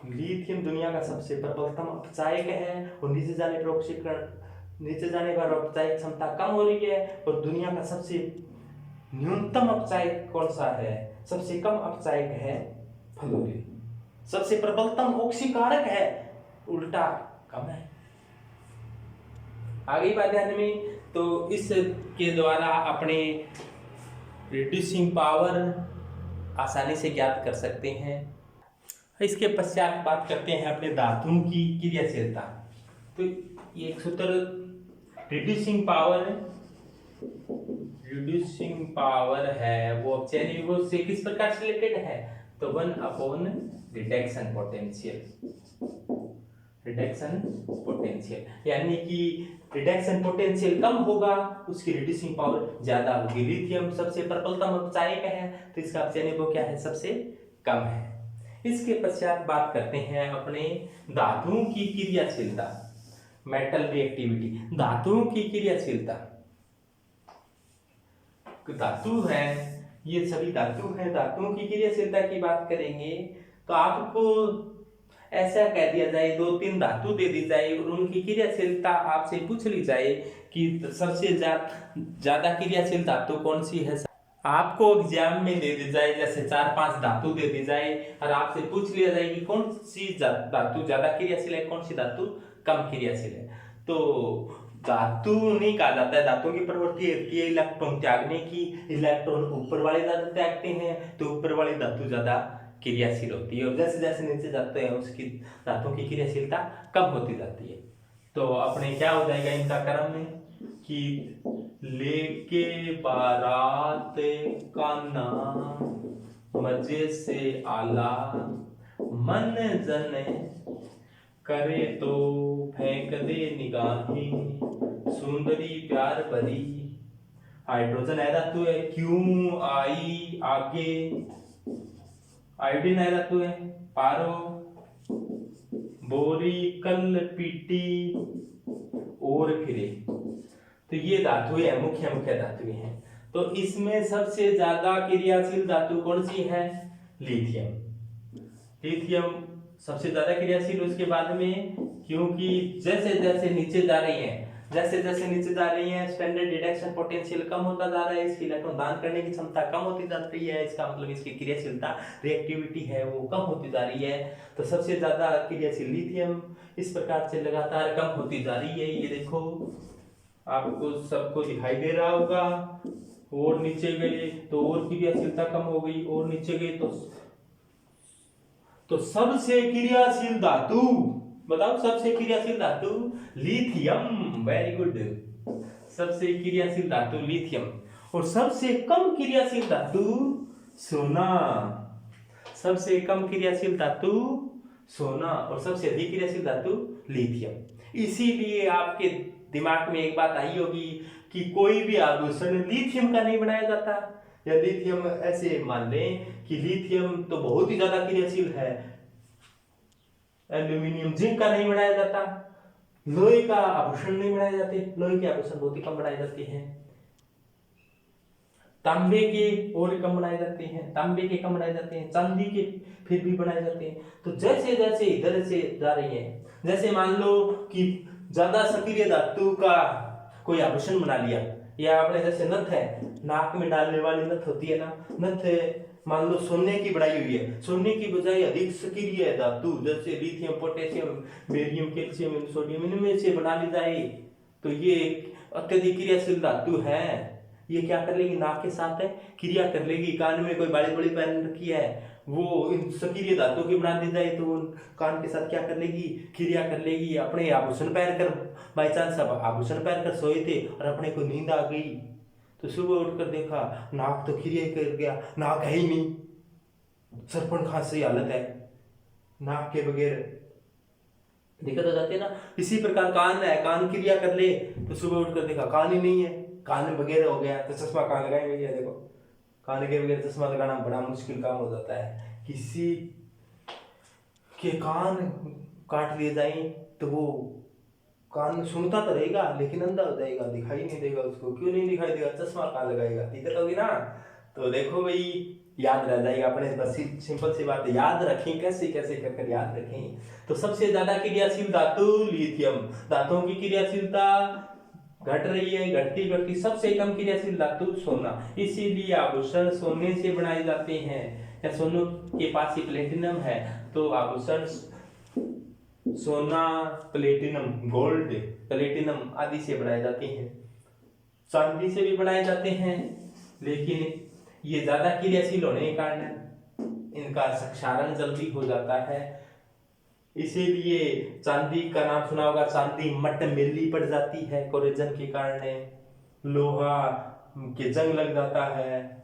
लिथियम दुनिया का सबसे प्रबलतम अपचायक है, और नीचे जाने पर ऑक्सीकरण, नीचे जाने पर अपचायक क्षमता कम हो रही है। और दुनिया का सबसे न्यूनतम अपचायक कौन सा है? सबसे कम अपचायक है फ्लोरीन। सबसे प्रबलतम ऑक्सीकारक है, उल्टा कम है। आगे बात ध्यान में? तो इसके द्वारा अपने रिड्यूसिंग पावर आसानी से ज्ञात कर सकते हैं। इसके पश्चात बात करते हैं अपने धातुओं की क्रियाशीलता। तो ये एक सूत्र, रिड्यूसिंग पावर है वो अपचयन विभव से किस प्रकार से रिलेटेड है? तो 1/, रिडक्शन पोटेंशियल, यानी कि रिडक्शन पोटेंशियल कम होगा, उसकी रिड्यूसिंग पावर ज्यादा होगी। लिथियम सबसे प्रबलतम अपचायक है, तो इसका अपचयन विभव क्या है? सबसे कम है। इसके पश्चात बात करते हैं अपने धातुओं की क्रियाशीलता, मेटल रिएक्टिविटी। धातुओं की क्रियाशीलता, धातु है, ये सभी धातु हैं। धातुओं की क्रियाशीलता की बात करेंगे तो आपको ऐसा कह दिया जाए, 2-3 धातु दे दी जाए और उनकी क्रियाशीलता आपसे पूछ ली जाए कि सबसे ज्यादा क्रियाशील धातु कौन सी है। आपको एग्जाम में दे दी जाए, जैसे 4-5 धातु दे दी जाए और आपसे पूछ लिया जाए कि कौन सी धातु ज्यादा क्रियाशील है, कौन सी धातु कम क्रियाशील है। तो धातु नहीं कहा जाता है, धातुओं की प्रवृत्ति होती है इलेक्ट्रॉन त्यागने की। इलेक्ट्रॉन ऊपर वाले धातु त्यागते हैं, तो ऊपर वाली धातु ज्यादा क्रियाशील होती है, और जैसे जैसे नीचे जाते हैं उसकी धातुओं की क्रियाशीलता कम होती जाती है। तो अपने क्या हो जाएगा इनका क्रम में कि लेके बारात कान्हा मजे से आला, मन जन करे तो फेंक दे निगाहें, सुंदरी प्यार भरी। हाइड्रोजन है धातु है, क्यों आई आगे। आयोडीन है धातु है, पारो। बोरी कल पीटी और फिरे। तो ये धातु है, मुख्य धातुएं हैं। तो इसमें सबसे ज्यादा क्रियाशील धातु कौन सी है? लिथियम। लिथियम सबसे ज्यादा क्रियाशील, उसके बाद में, क्योंकि जैसे जैसे नीचे जा रही है जैसे जैसे नीचे जा रही है स्टैंडर्ड रिडक्शन पोटेंशियल कम होता जा रहा है, इसकी इलेक्ट्रॉन दान करने की क्षमता कम होती जा रही है, इसका मतलब इसकी क्रियाशीलता रिएक्टिविटी है वो कम होती जा रही है। तो सबसे ज्यादा क्रियाशील लिथियम इस प्रकार से लगातार कम होती जा रही है। ये देखो आपको सबको दिखाई दे रहा होगा। और नीचे गए तो और क्रियाशीलता कम हो गई, और नीचे गए तो सबसे क्रियाशील धातु बताओ, सबसे क्रियाशील धातु लिथियम। वेरी गुड, सबसे क्रियाशील धातु लिथियम। और सबसे कम क्रियाशील धातु सोना। सबसे कम क्रियाशील धातु सोना और सबसे अधिक क्रियाशील धातु लिथियम। इसीलिए आपके दिमाग में एक बात आई होगी कि कोई भी आभूषण लिथियम का नहीं बनाया जाता, या लिथियम ऐसे मान लें कि लिथियम तो बहुत ही ज्यादा क्रियाशील है, एल्यूमिनियम जिंक का नहीं बनाया जाता, लोहे का आभूषण नहीं बनाए जाते, लोहे के आभूषण बहुत ही कम बनाए जाते हैं, तांबे के और कम बनाए जाते हैं, तांबे के कम बनाए जाते हैं, चांदी के फिर भी बनाए जाते हैं। तो जैसे जैसे इधर से जा रही है, जैसे मान लो कि ज्यादा सक्रिय धातु का कोई आभूषण बना लिया, या आपने जैसे नथ है, नाक में डालने वाली नथ होती है ना, नथ मान लो सोने की बनाई हुई है, सोने की बजाय अधिक सक्रिय धातु जैसे lithium, potassium, barium, calcium, sodium इनमें से बना ली जाए, तो ये अत्यधिक क्रियाशील धातु है। ये क्या कर लेगी, नाक के साथ है क्रिया कर लेगी। कान में कोई बड़ी बड़ी पहन रखी है, वो इन सक्रिय धातु की बना दी जाए तो कान के साथ क्या कर लेगी, क्रिया कर लेगी। अपने आभूषण पहन कर बाई चांस सब आभूषण पहन कर सोए थे और अपने को नींद आ गई, तो सुबह उठकर देखा नाक तो क्रिया कर गया, नाक है ही नहीं, सरपण खांसी हालत है, नाक के बगैर दिक्कत हो जाती है ना। इसी प्रकार कान है, कान क्रिया कर ले तो सुबह उठकर देखा कान ही नहीं है, कान बगैर हो गया तो चश्मा कहाँ लगाएंगे। ये देखो कान के बगैर चश्मा लगाना बड़ा मुश्किल काम हो जाता है। किसी के कान काट लिए जाए तो वो कान सुनता तो रहेगा लेकिन अंधा हो जाएगा, दिखाई नहीं देगा उसको। क्यों नहीं दिखाई देगा, चश्मा कहाँ लगाएगा, दिक्कत होगी ना। तो देखो भाई याद रह जाएगा अपने, बस सिंपल सी बात है, याद रखें कैसे कैसे कर याद रखें। तो सबसे ज्यादा क्रियाशील धातु लिथियम, धातुओं की क्रियाशीलता घट रही है, घटती घटती सबसे कम क्रियाशील धातु सोना। इसीलिए आभूषण सोने से बनाए जाते हैं, या सोनों के पास ही प्लेटिनम है तो आभूषण सोना, प्लेटिनम, गोल्ड, प्लेटिनम आदि से बनाए जाते हैं, चांदी से भी बनाए जाते हैं, लेकिन ये ज्यादा क्रियाशील होने के कारण इनका क्षारण जल्दी हो जाता है। इसीलिए चांदी का नाम सुना होगा, चांदी मट मेली पड़ जाती है कोरेजन के कारण, लोहा के जंग लग जाता है।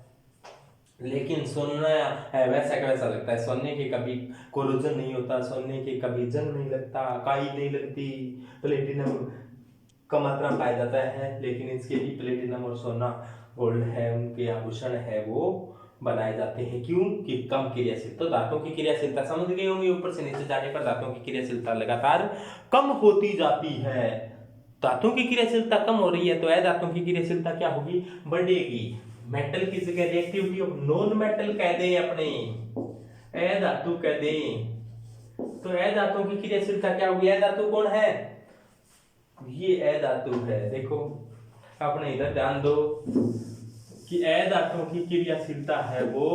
लेकिन सोना है वैसा का वैसा लगता है, सोने के कभी कोरोजन नहीं होता, सोने के कभी जंग नहीं लगता, काई नहीं लगती। प्लेटिनम का मात्रा पाया जाता है, लेकिन इसके भी प्लेटिनम और सोना गोल्ड है उनके आभूषण है वो बनाए जाते हैं। क्यों कि कम क्रियाशील। तो धातुओं की क्रियाशीलता समझ गए होंगे, ऊपर से नीचे जाने पर धातुओं की क्रियाशीलता लगातार कम होती जाती है। धातुओं की क्रियाशीलता कम हो रही है तो धातुओं की क्रियाशीलता क्या होगी, बढ़ेगी। मेटल की जगह रिएक्टिविटी ऑफ नॉन मेटल कह दें, अपने धातु कह दें, तो धातुओं की क्रियाशीलता क्या होगी। धातु कौन है, ये धातु है। देखो अपने इधर ध्यान दो कि धातुओं की क्रियाशीलता है वो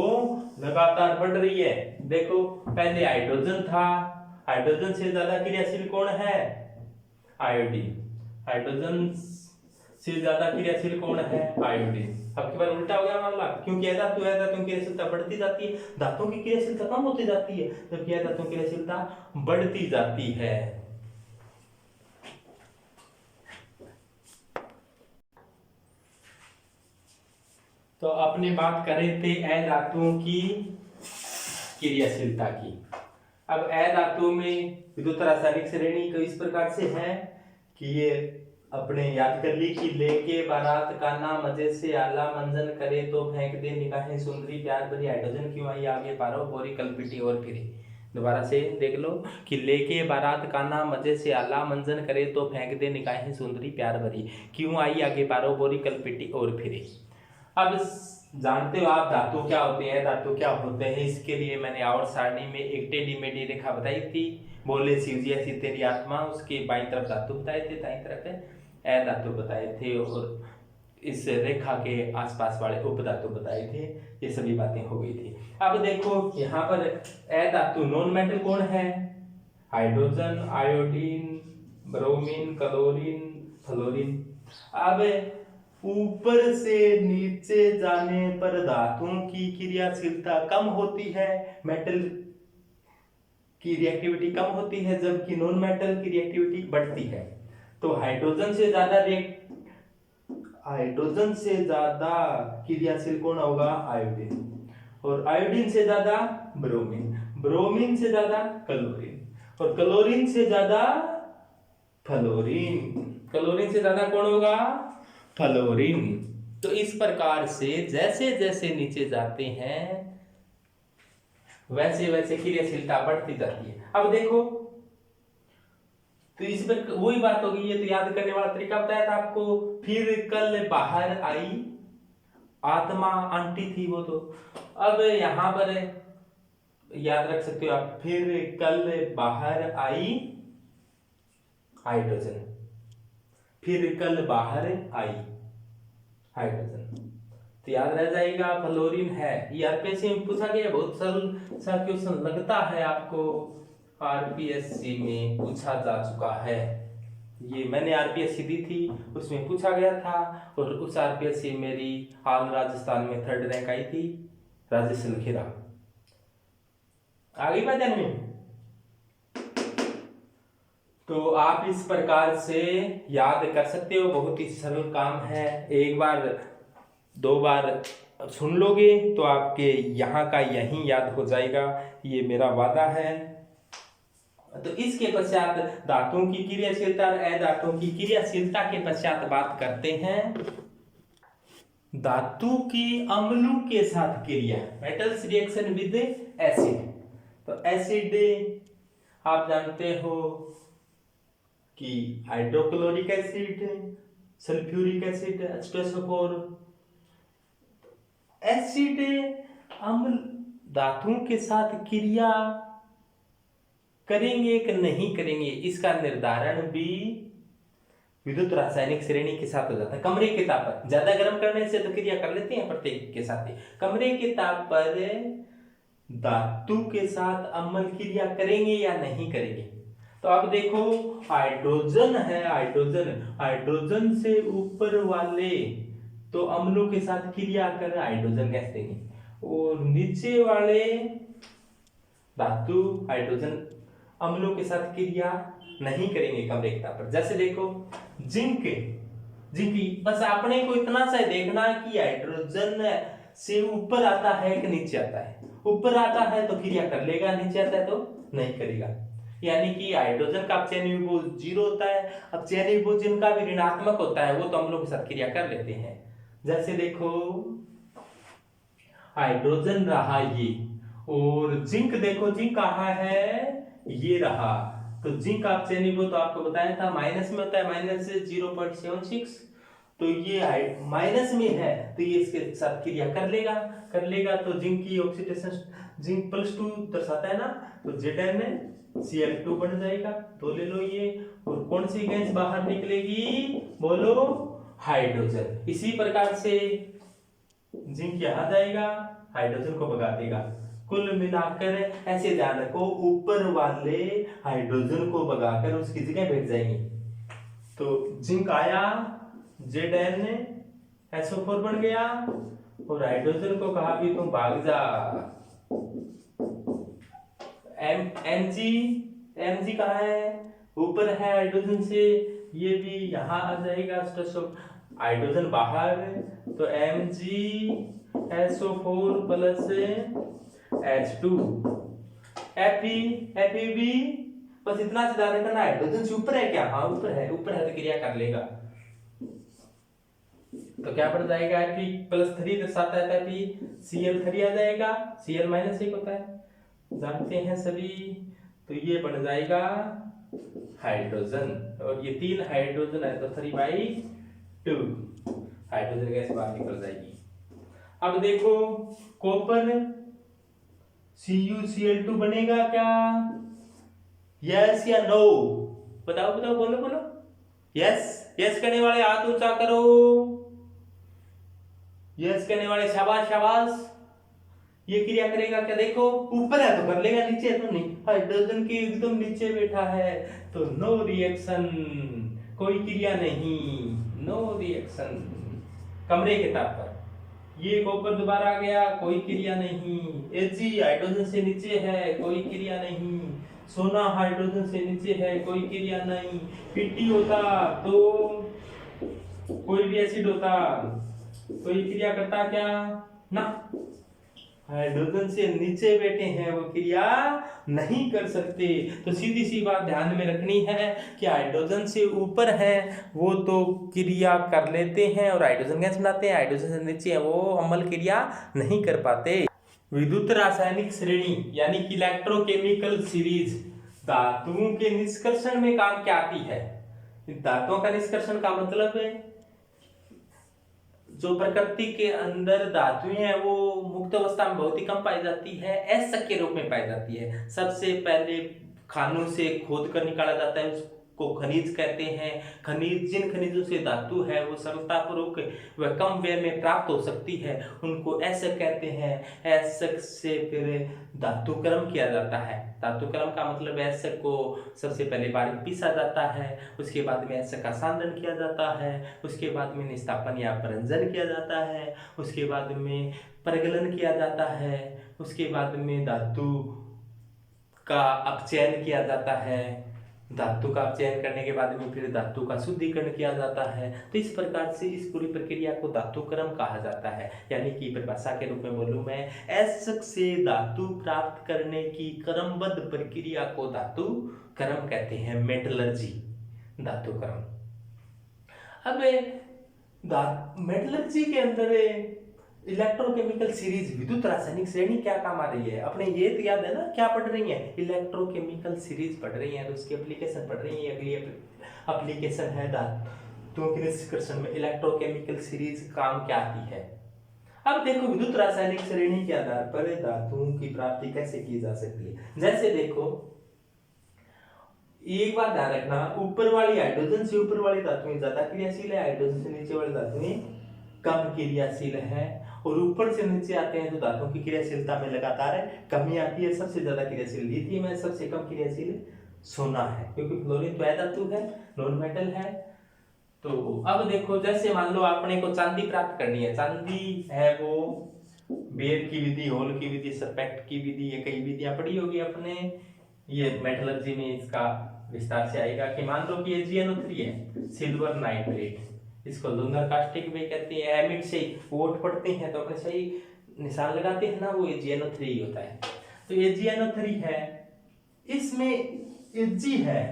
लगातार बढ़ रही है। देखो पहले हाइड्रोजन था, हाइड्रोजन से ज्यादा क्रियाशील कौन है, आयोडीन। हाइड्रोजन से ज्यादा क्रियाशील कौन है, आयोडीन। अब की बार उल्टा हो गया मामला, क्योंकि धातु की क्रियाशीलता बढ़ती जाती है, धातुओं की क्रियाशीलता कम होती जाती है, जबकि धातुओं की क्रियाशीलता बढ़ती जाती है। तो अपने बात कर रहे थे धातुओं की क्रियाशीलता की। अब धातु में विद्युत रासायनिक श्रेणी तो इस प्रकार से है कि ये अपने याद कर ली कि लेके बारात काना मजे से आला मंजन करे तो फेंक दे निगाहें सुंदरी प्यार भरी, हाइड्रोजन क्यों आई आगे पारो बोरी कलपिटी और फिरे। दोबारा से देख लो कि लेके बारात काना मजे से आला मंजन करे तो फेंक दे निगाहें सुंदरी प्यार भरी, क्यों आई आगे पारो बोरी कलपिटी और फिरे। अब जानते हो आप धातु क्या होते हैं, धातु क्या होते हैं, इसके लिए मैंने आवर्त सारणी में एक टेढ़ी मेढ़ी रेखा बताई थी। बोले शिव जी ऐसी तेरी आत्मा, उसके बाईं तरफ धातु बताए थे, दाईं तरफ है अधातु बताए थे और इस रेखा के आसपास वाले उपधातु बताए थे। ये सभी बातें हो गई थी। अब देखो यहाँ पर अधातु नॉन मेटल कौन है? Hydrogen, iodine, bromine, chlorine, fluorine. अब ऊपर से नीचे जाने पर धातुओं की क्रियाशीलता कम होती है, मेटल की रिएक्टिविटी कम होती है, जबकि नॉन मेटल की रिएक्टिविटी बढ़ती है। तो हाइड्रोजन से ज्यादा क्रियाशील कौन होगा? आयोडीन, और आयोडीन से ज्यादा ब्रोमीन, ब्रोमीन से ज्यादा क्लोरीन, और क्लोरीन से ज्यादा फ्लोरीन, क्लोरीन से ज्यादा कौन होगा? फ्लोरीन। तो इस प्रकार से जैसे जैसे नीचे जाते हैं वैसे वैसे क्रियाशीलता बढ़ती जाती है। अब देखो, तो इस पर वही बात होगी, ये तो याद करने वाला तरीका बताया था आपको। फिर कल बाहर आई आत्मा, आंटी थी वो तो। अब यहां पर याद रख सकते हो आप, फिर कल बाहर आई हाइड्रोजन, फिर कल बाहर आई हाइड्रोजन, तो याद रह जाएगा फ्लोरीन है। ये आरपीएससी में पूछा गया, बहुत सरल सा क्वेश्चन लगता है आपको, आरपीएससी में पूछा जा चुका है। ये मैंने आरपीएससी दी थी, उसमें पूछा गया था, और उस आरपीएससी मेरी हाल राजस्थान में 3rd रैंक आई थी, राजेश लखेरा। आ गई बात ध्यान में? तो आप इस प्रकार से याद कर सकते हो, बहुत ही सरल काम है। एक बार 2 बार सुन लोगे तो आपके यहाँ का यहीं याद हो जाएगा, ये मेरा वादा है। तो इसके पश्चात धातुओं की क्रियाशीलता और अधातुओं की क्रियाशीलता के पश्चात बात करते हैं धातु की अम्लों के साथ क्रिया, मेटल्स रिएक्शन विद एसिड। तो एसिड आप जानते हो कि hydrochloric acid, sulphuric acid, H2SO4। Acid अम्ल धातुओं के साथ क्रिया करेंगे कि नहीं करेंगे, इसका निर्धारण भी विद्युत रासायनिक श्रेणी के साथ हो जाता है। कमरे के ताप पर ज्यादा गर्म करने से तो क्रिया कर लेते हैं प्रत्येक के साथ ही, कमरे के ताप पर धातु के साथ अम्ल क्रिया करेंगे या नहीं करेंगे। तो अब देखो, हाइड्रोजन है, हाइड्रोजन से ऊपर वाले तो अम्लों के साथ क्रिया कर हाइड्रोजन गैस देंगे, और नीचे वाले धातु हाइड्रोजन अम्लों के साथ क्रिया नहीं करेंगे कमरे के ताप पर। जैसे देखो जिंक, बस आपने को इतना सा देखना कि हाइड्रोजन से ऊपर आता है कि नीचे आता है। ऊपर आता है तो क्रिया कर लेगा, नीचे आता है तो नहीं करेगा। यानी कि हाइड्रोजन का अपचयन विभव 0 होता है, अपचयन विभव जिनका भी ऋणात्मक होता है वो तो अम्लों के साथ क्रिया कर लेते हैं। जैसे देखो हाइड्रोजन रहा ये, और जिंक देखो, जिंक कहाँ है? ये रहा। तो जिंक का अपचयन विभव तो आपको बताया था माइनस में होता है, -0.76। तो ये माइनस में है तो ये इसके साथ क्रिया कर लेगा। तो जिंक की ऑक्सीडेशन, जिंक +2 दर्शाता है ना, तो ZnCl2 बन जाएगा। तो ले लो ये, और कौन सी गैस बाहर निकलेगी? बोलो, हाइड्रोजन। इसी प्रकार से जिंक यहाँ जाएगा, हाइड्रोजन को भगा देगा। कुल मिलाकर ऐसे ध्यान रखो, ऊपर वाले हाइड्रोजन को भगाकर उसकी जगह बैठ जाएंगे। तो जिंक आया, ZnSO4 बन गया, और हाइड्रोजन को कहा भी तुम भाग जा, Mg कहाँ है? ऊपर है हाइड्रोजन से, ये भी यहाँ आ जाएगा। हाइड्रोजन बाहर, तो MgSO4 + H2 Fe भी, बस इतना से ध्यान रखना हाइड्रोजन से ऊपर है क्या? हाँ ऊपर है तो क्रिया कर लेगा। तो क्या पड़ जाएगा? Fe+3 दर्शाता है, FeCl3 आ जाएगा, Cl -1 होता है, जानते हैं सभी। तो ये बन जाएगा हाइड्रोजन, और ये 3 हाइड्रोजन है तो 3/2 हाइड्रोजन गैस बाहर निकल जाएगी। अब देखो कॉपर CuCl2 बनेगा क्या? यस या नो? बताओ, बोलो। यस यस करने वाले हाथ ऊंचा करो, यस करने वाले शाबाश शाबाश। ये क्रिया करेगा क्या, देखो ऊपर है तो कर लेगा, नीचे है तो नहीं। हाइड्रोजन के एकदम नीचे बैठा है तो नो रिएक्शन, कोई क्रिया नहीं, नो रिएक्शन। कमरे के ताप पर ये ऊपर दोबारा आ गया, कोई क्रिया नहीं। Ag हाइड्रोजन से नीचे है, कोई क्रिया नहीं। सोना हाइड्रोजन से नीचे है, कोई क्रिया नहीं। Pt होता तो कोई भी एसिड होता, कोई क्रिया करता क्या ना, हाइड्रोजन से नीचे बैठे हैं वो क्रिया नहीं कर सकते। तो सीधी सी बात ध्यान में रखनी है कि हाइड्रोजन से ऊपर है वो तो क्रिया कर लेते हैं और हाइड्रोजन गैस बनाते हैं, हाइड्रोजन से नीचे है वो अम्ल क्रिया नहीं कर पाते। विद्युत रासायनिक श्रेणी यानी कि इलेक्ट्रोकेमिकल सीरीज धातुओं के निष्कर्षण में काम क्या आती है। धातुओं का निष्कर्षण का मतलब है जो प्रकृति के अंदर धातुएं हैं वो मुक्त अवस्था में बहुत ही कम पाई जाती है, एसिड के रूप में पाई जाती है। सबसे पहले खानों से खोद कर निकाला जाता है, उसको खनिज कहते हैं। खनिज, जिन खनिजों से धातु है वो सरलतापूर्वक व कम व्यय में प्राप्त हो सकती है उनको एसिड कहते हैं। एसिड से फिर धातुकर्म किया जाता है। धातुकर्म का मतलब एसिड को सबसे पहले बारीक पीसा जाता है, उसके बाद में एसिड का सांद्रण किया जाता है, उसके बाद में निस्तापन या भंजन किया जाता है, उसके बाद में प्रगलन किया जाता है, उसके बाद में धातु का अपचयन किया जाता है। धातु का अपचयन करने के बाद में फिर धातु का शुद्धिकरण किया जाता है। तो इस प्रकार से इस पूरी प्रक्रिया को धातुकर्म कहा जाता है। यानी कि परिभाषा के रूप में बोलूं मैं, एसिड से धातु प्राप्त करने की क्रमबद्ध प्रक्रिया को धातुकर्म कहते हैं, मेटलर्जी, धातुकर्म। अब मेटलर्जी के अंदर इलेक्ट्रोकेमिकल सीरीज विद्युत रासायनिक श्रेणी क्या काम आ रही है, अपने ये तो याद है ना, क्या पढ़ रही है, इलेक्ट्रोकेमिकल सीरीज पढ़ रही है, तो उसकी एप्लीकेशन पढ़ रही है। अगली एप्लीकेशन है धातुओं के निष्कर्षण में इलेक्ट्रोकेमिकल सीरीज काम क्या आती है। अब देखो विद्युत रासायनिक श्रेणी के आधार पर धातुओं की प्राप्ति कैसे की जा सकती है। जैसे देखो एक बात ध्यान रखना, ऊपर वाली हाइड्रोजन से ऊपर वाली धातुएं ज्यादा क्रियाशील है, हाइड्रोजन से नीचे वाली धातुएं कम क्रियाशील है। और ऊपर से नीचे आते हैं तो धातुओं की क्रियाशीलता में लगातार कमी आती है। सबसे ज्यादा क्रियाशील लिथियम है, सबसे कम क्रियाशील सोना है, क्योंकि फ्लोरीन तो धातु है, नॉन मेटल है। तो अब देखो जैसे मान लो आपने को चांदी प्राप्त करनी है, चांदी है वो बेयर की विधि, होल की विधि, सर्पेक्ट की विधि, ये कई विधियां पढ़ी होगी अपने। ये मेटलर्जी में इसका विस्तार से आएगा कि मान लो कि AgNO3 है, सिल्वर नाइट्रेट, इसको लूनर कास्टिक भी कहते हैं। एमिड से वोट पढ़ते हैं तो अपने सही निशान लगाते हैं ना, वो AgNO3 होता है। तो AgNO3 है, इसमें Ag है,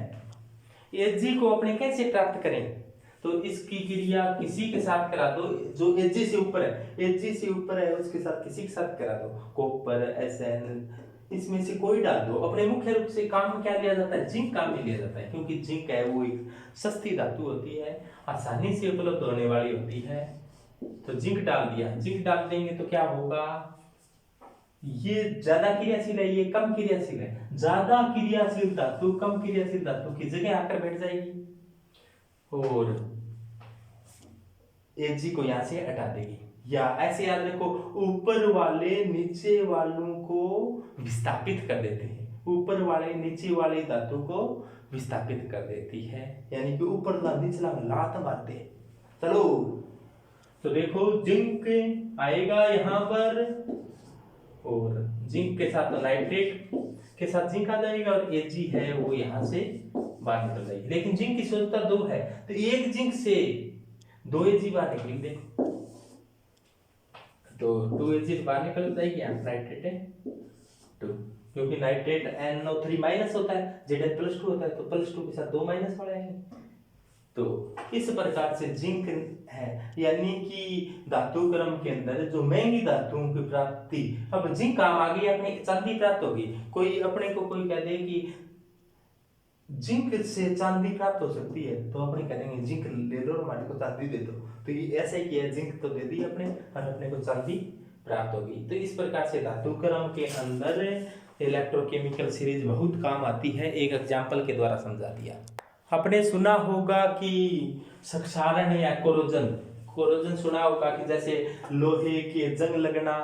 Ag को अपने कैसे प्राप्त करें, तो इसकी क्रिया किसी के साथ करा दो जो Ag से ऊपर है, Ag से ऊपर है उसके साथ किसी के साथ करा दो, कॉपर, Sn, इसमें से कोई डाल दो। अपने मुख्य रूप से काम क्या लिया जाता है, जिंक काम में लिया जाता है, क्योंकि जिंक है वो एक सस्ती धातु होती है, आसानी से उपलब्ध होने वाली होती है। तो जिंक डाल दिया, जिंक डाल देंगे तो क्या होगा, ये ज्यादा क्रियाशील है, ये कम क्रियाशील है। ज्यादा क्रियाशील धातु कम क्रियाशील धातु की जगह आकर बैठ जाएगी और Ag को यहां से हटा देगी। या ऐसे याद रखो, ऊपर वाले नीचे वालों को विस्थापित कर देते हैं, ऊपर वाले नीचे वाले धातु को विस्थापित कर देती है, यानी कि ऊपर का निचला लात मारते हैं। चलो तो देखो जिंक आएगा यहाँ पर और जिंक के साथ नाइट्रेट के साथ जिंक आ जाएगा और Ag है वो यहाँ से बाहर निकल जाएगी। लेकिन जिंक की शुद्धता 2 है तो एक जिंक से 2 Ag बाहर निकलेंगे, देखो तो 2 Ag बाहर निकल जाएगी, यहाँ नाइट्रेट है 2, क्योंकि नाइट्रेट NO3 माइनस होता है, Zn+2 होता है, तो +2 के साथ 2 माइनस पड़ेंगे। तो इस प्रकार से जिंक है, यानी कि धातु क्रम के अंदर जो महंगी धातुओं की प्राप्ति, अब जिंक काम आ गई, अपने चांदी प्राप्त होगी। कोई अपने को कोई कह दे कि जिंक से चांदी प्राप्त हो सकती है तो अपने कह देंगे जिंक ले लो, हमारे को चांदी दे दो। तो ये ऐसा ही किया, जिंक तो दे दी अपने और अपने को चांदी प्राप्त होगी। तो इस प्रकार से धातु क्रम के अंदर इलेक्ट्रोकेमिकल सीरीज बहुत काम आती है, एक एग्जाम्पल के द्वारा समझा दिया। आपने सुना होगा कि क्षारण या कोरोजन, कोरोजन सुना होगा कि जैसे लोहे के जंग लगना,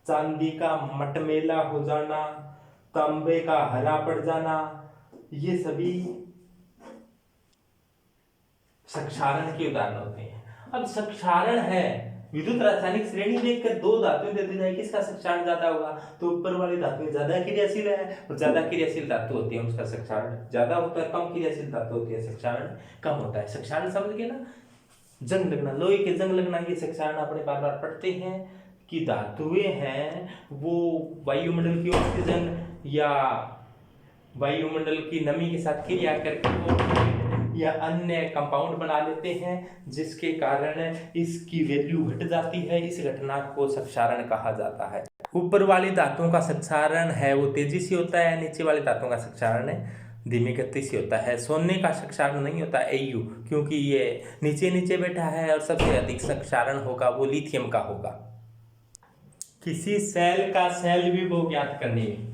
चांदी का मटमेला हो जाना, तांबे का हरा पड़ जाना, ये सभी क्षारण के उदाहरण होते हैं। अब क्षारण है, विद्युत रासायनिक श्रेणी देखकर दो धातुएं दे दी जाए, किसका क्षारण ज्यादा होगा, तो ऊपर वाली धातुएं ज्यादा क्रियाशील है, और ज्यादा क्रियाशील धातु होती है उसका क्षारण ज्यादा होता है, कम क्रियाशील धातु होती है क्षारण कम होता है। क्षारण समझ गए ना, जंग लगना, लोहे के जंग लगना, ये क्षारण अपने बार बार पढ़ते हैं कि धातुएं हैं वो वायुमंडल की ऑक्सीजन या वायुमंडल की नमी के साथ क्रिया करके वो या अन्य कंपाउंड बना लेते हैं, जिसके कारण इसकी वैल्यू घट जाती है। इस घटना को क्षारण कहा जाता है। ऊपर वाली धातुओं का क्षारण है वो तेजी से होता है, नीचे वाली धातुओं का क्षारण धीमी गति से होता है। सोने का क्षारण नहीं होता Au, क्योंकि ये नीचे नीचे बैठा है, और सबसे अधिक क्षारण होगा वो लिथियम का होगा। किसी सेल का सेल विभव ज्ञात करने में,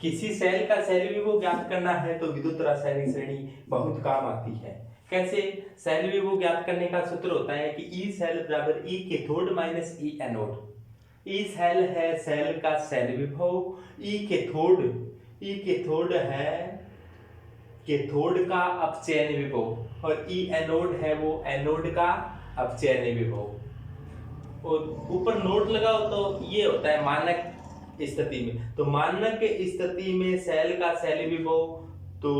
किसी सेल का सेल विभव ज्ञात करना है तो विद्युत रासायनिक श्रेणी बहुत काम आती है। कैसे? सेल विभव ज्ञात करने का सूत्र होता है कि ई सेल बराबर ई कैथोड माइनस ई एनोड। ई सेल है सेल का सेल विभव, ई कैथोड है कैथोड का अपचयन विभव, और ई एनोड है वो एनोड का अपचयन विभव। और ऊपर नोट लगाओ तो ये होता है मानक स्थिति में। तो मानक स्थिति में सेल का सेल विभव तो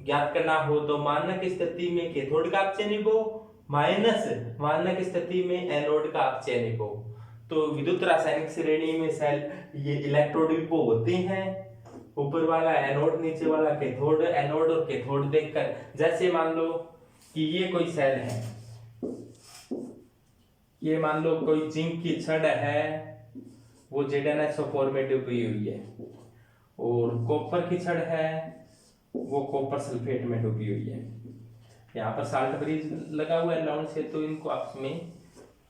ज्ञात करना हो तो मानक स्थिति में कैथोड का अपचयन विभव माइनस मानक स्थिति में एनोड का अपचयन विभव। तो विद्युत रासायनिक श्रेणी में सेल ये इलेक्ट्रोड विभव होते हैं, ऊपर वाला एनोड नीचे वाला कैथोड। एनोड और कैथोड देखकर, जैसे मान लो कि ये कोई सेल है, ये मान लो कोई जिंक की छड़ है वो ZnSO4 में डूबी हुई है, और कॉपर की छड़ है वो कॉपर सल्फेट में डूबी हुई है। यहाँ पर साल्ट ब्रिज लगा हुआ है लाउंड से, तो इनको आपस में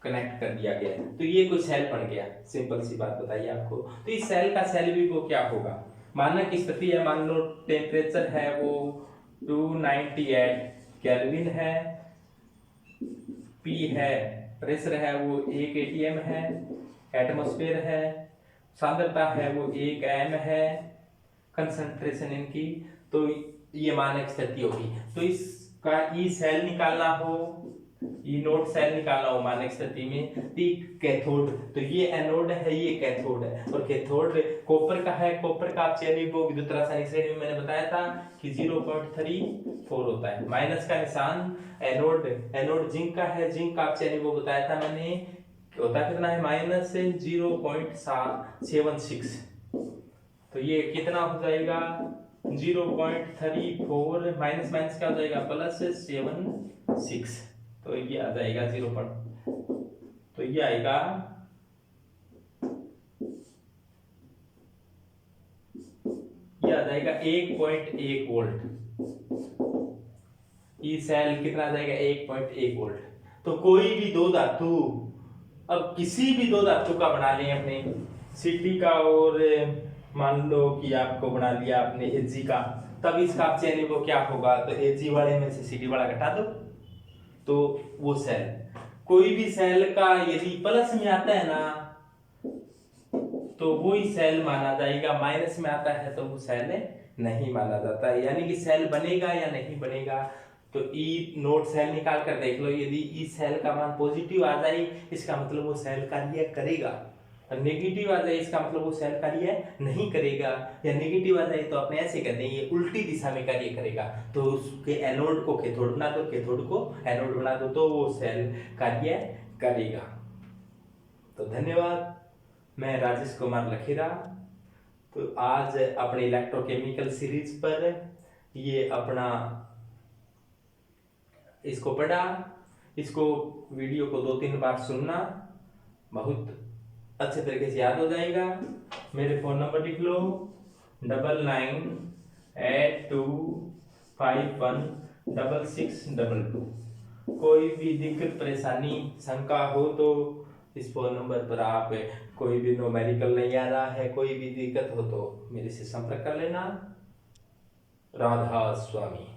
कनेक्ट कर दिया गया है, तो ये कोई सेल बन गया। सिंपल सी बात बताइए आपको। तो इस सेल का सेल भी वो क्या होगा, मानक स्थिति है, मान लो टेम्परेचर है वो 298 केल्विन है, P है प्रेशर है वो 1 atm है, एटमॉस्फेयर है, सांद्रता है वो 1 m है, कंसंट्रेशन इनकी, तो ये मानक स्थिति होगी। तो इसका ई सेल निकालना हो, ई नोड सेल निकालना हो मानक स्थिति में, कैथोड, तो ये एनोड है ये कैथोड है, और कैथोड कॉपर का है, कॉपर का अपचयन विभव विद्युत रासायनिक श्रेणी में मैंने बताया था कि 0.34 होता है। माइनस का निशान एनोड जिंक का है, जिंक का अपचयन विभव बताया था मैंने, होता कितना है, माइनस 0.76। तो ये कितना हो जाएगा 0.34 माइनस माइनस क्या हो जाएगा प्लस 76, तो ये आ जाएगा 0. तो ये आएगा ये आ जाएगा 1.1 वोल्ट। ई सेल कितना आ जाएगा 1.1 वोल्ट। तो कोई भी दो धातु, अब किसी भी दो धातु का बना लें अपने Ct का, और मान लो कि आपको बना लिया आपने Ag का, तब इसका अपचयन वो क्या होगा, तो Ag वाले में से Ct वाला घटा दो, तो वो सेल, कोई भी सेल का यदि प्लस में आता है ना तो वो ही सेल माना जाएगा, माइनस में आता है तो वो सेल नहीं माना जाता है। यानी कि सेल बनेगा या नहीं बनेगा, तो ई नोड सेल निकाल कर देख लो, यदि ई सेल का मान पॉजिटिव आ जाए इसका मतलब वो सेल कार्य करेगा, और नेगेटिव आ जाए इसका मतलब वो सेल कार्य नहीं करेगा, या नेगेटिव आ जाए तो अपने ऐसे कर दें ये उल्टी दिशा में कार्य करेगा। तो उसके एनोड को कैथोड बना दो, कैथोड को एनोड बना दो, तो वो सेल कार्य करेगा। तो धन्यवाद, मैं राजेश कुमार लखेरा। तो आज अपने इलेक्ट्रोकेमिकल सीरीज पर ये अपना इसको पढ़ा, इसको वीडियो को 2-3 बार सुनना, बहुत अच्छे तरीके से याद हो जाएगा। मेरे फोन नंबर लिख लो 9982516622। कोई भी दिक्कत परेशानी शंका हो तो इस फोन नंबर पर आप, कोई भी न्यूमेरिकल नहीं आ रहा है, कोई भी दिक्कत हो तो मेरे से संपर्क कर लेना। राधा स्वामी।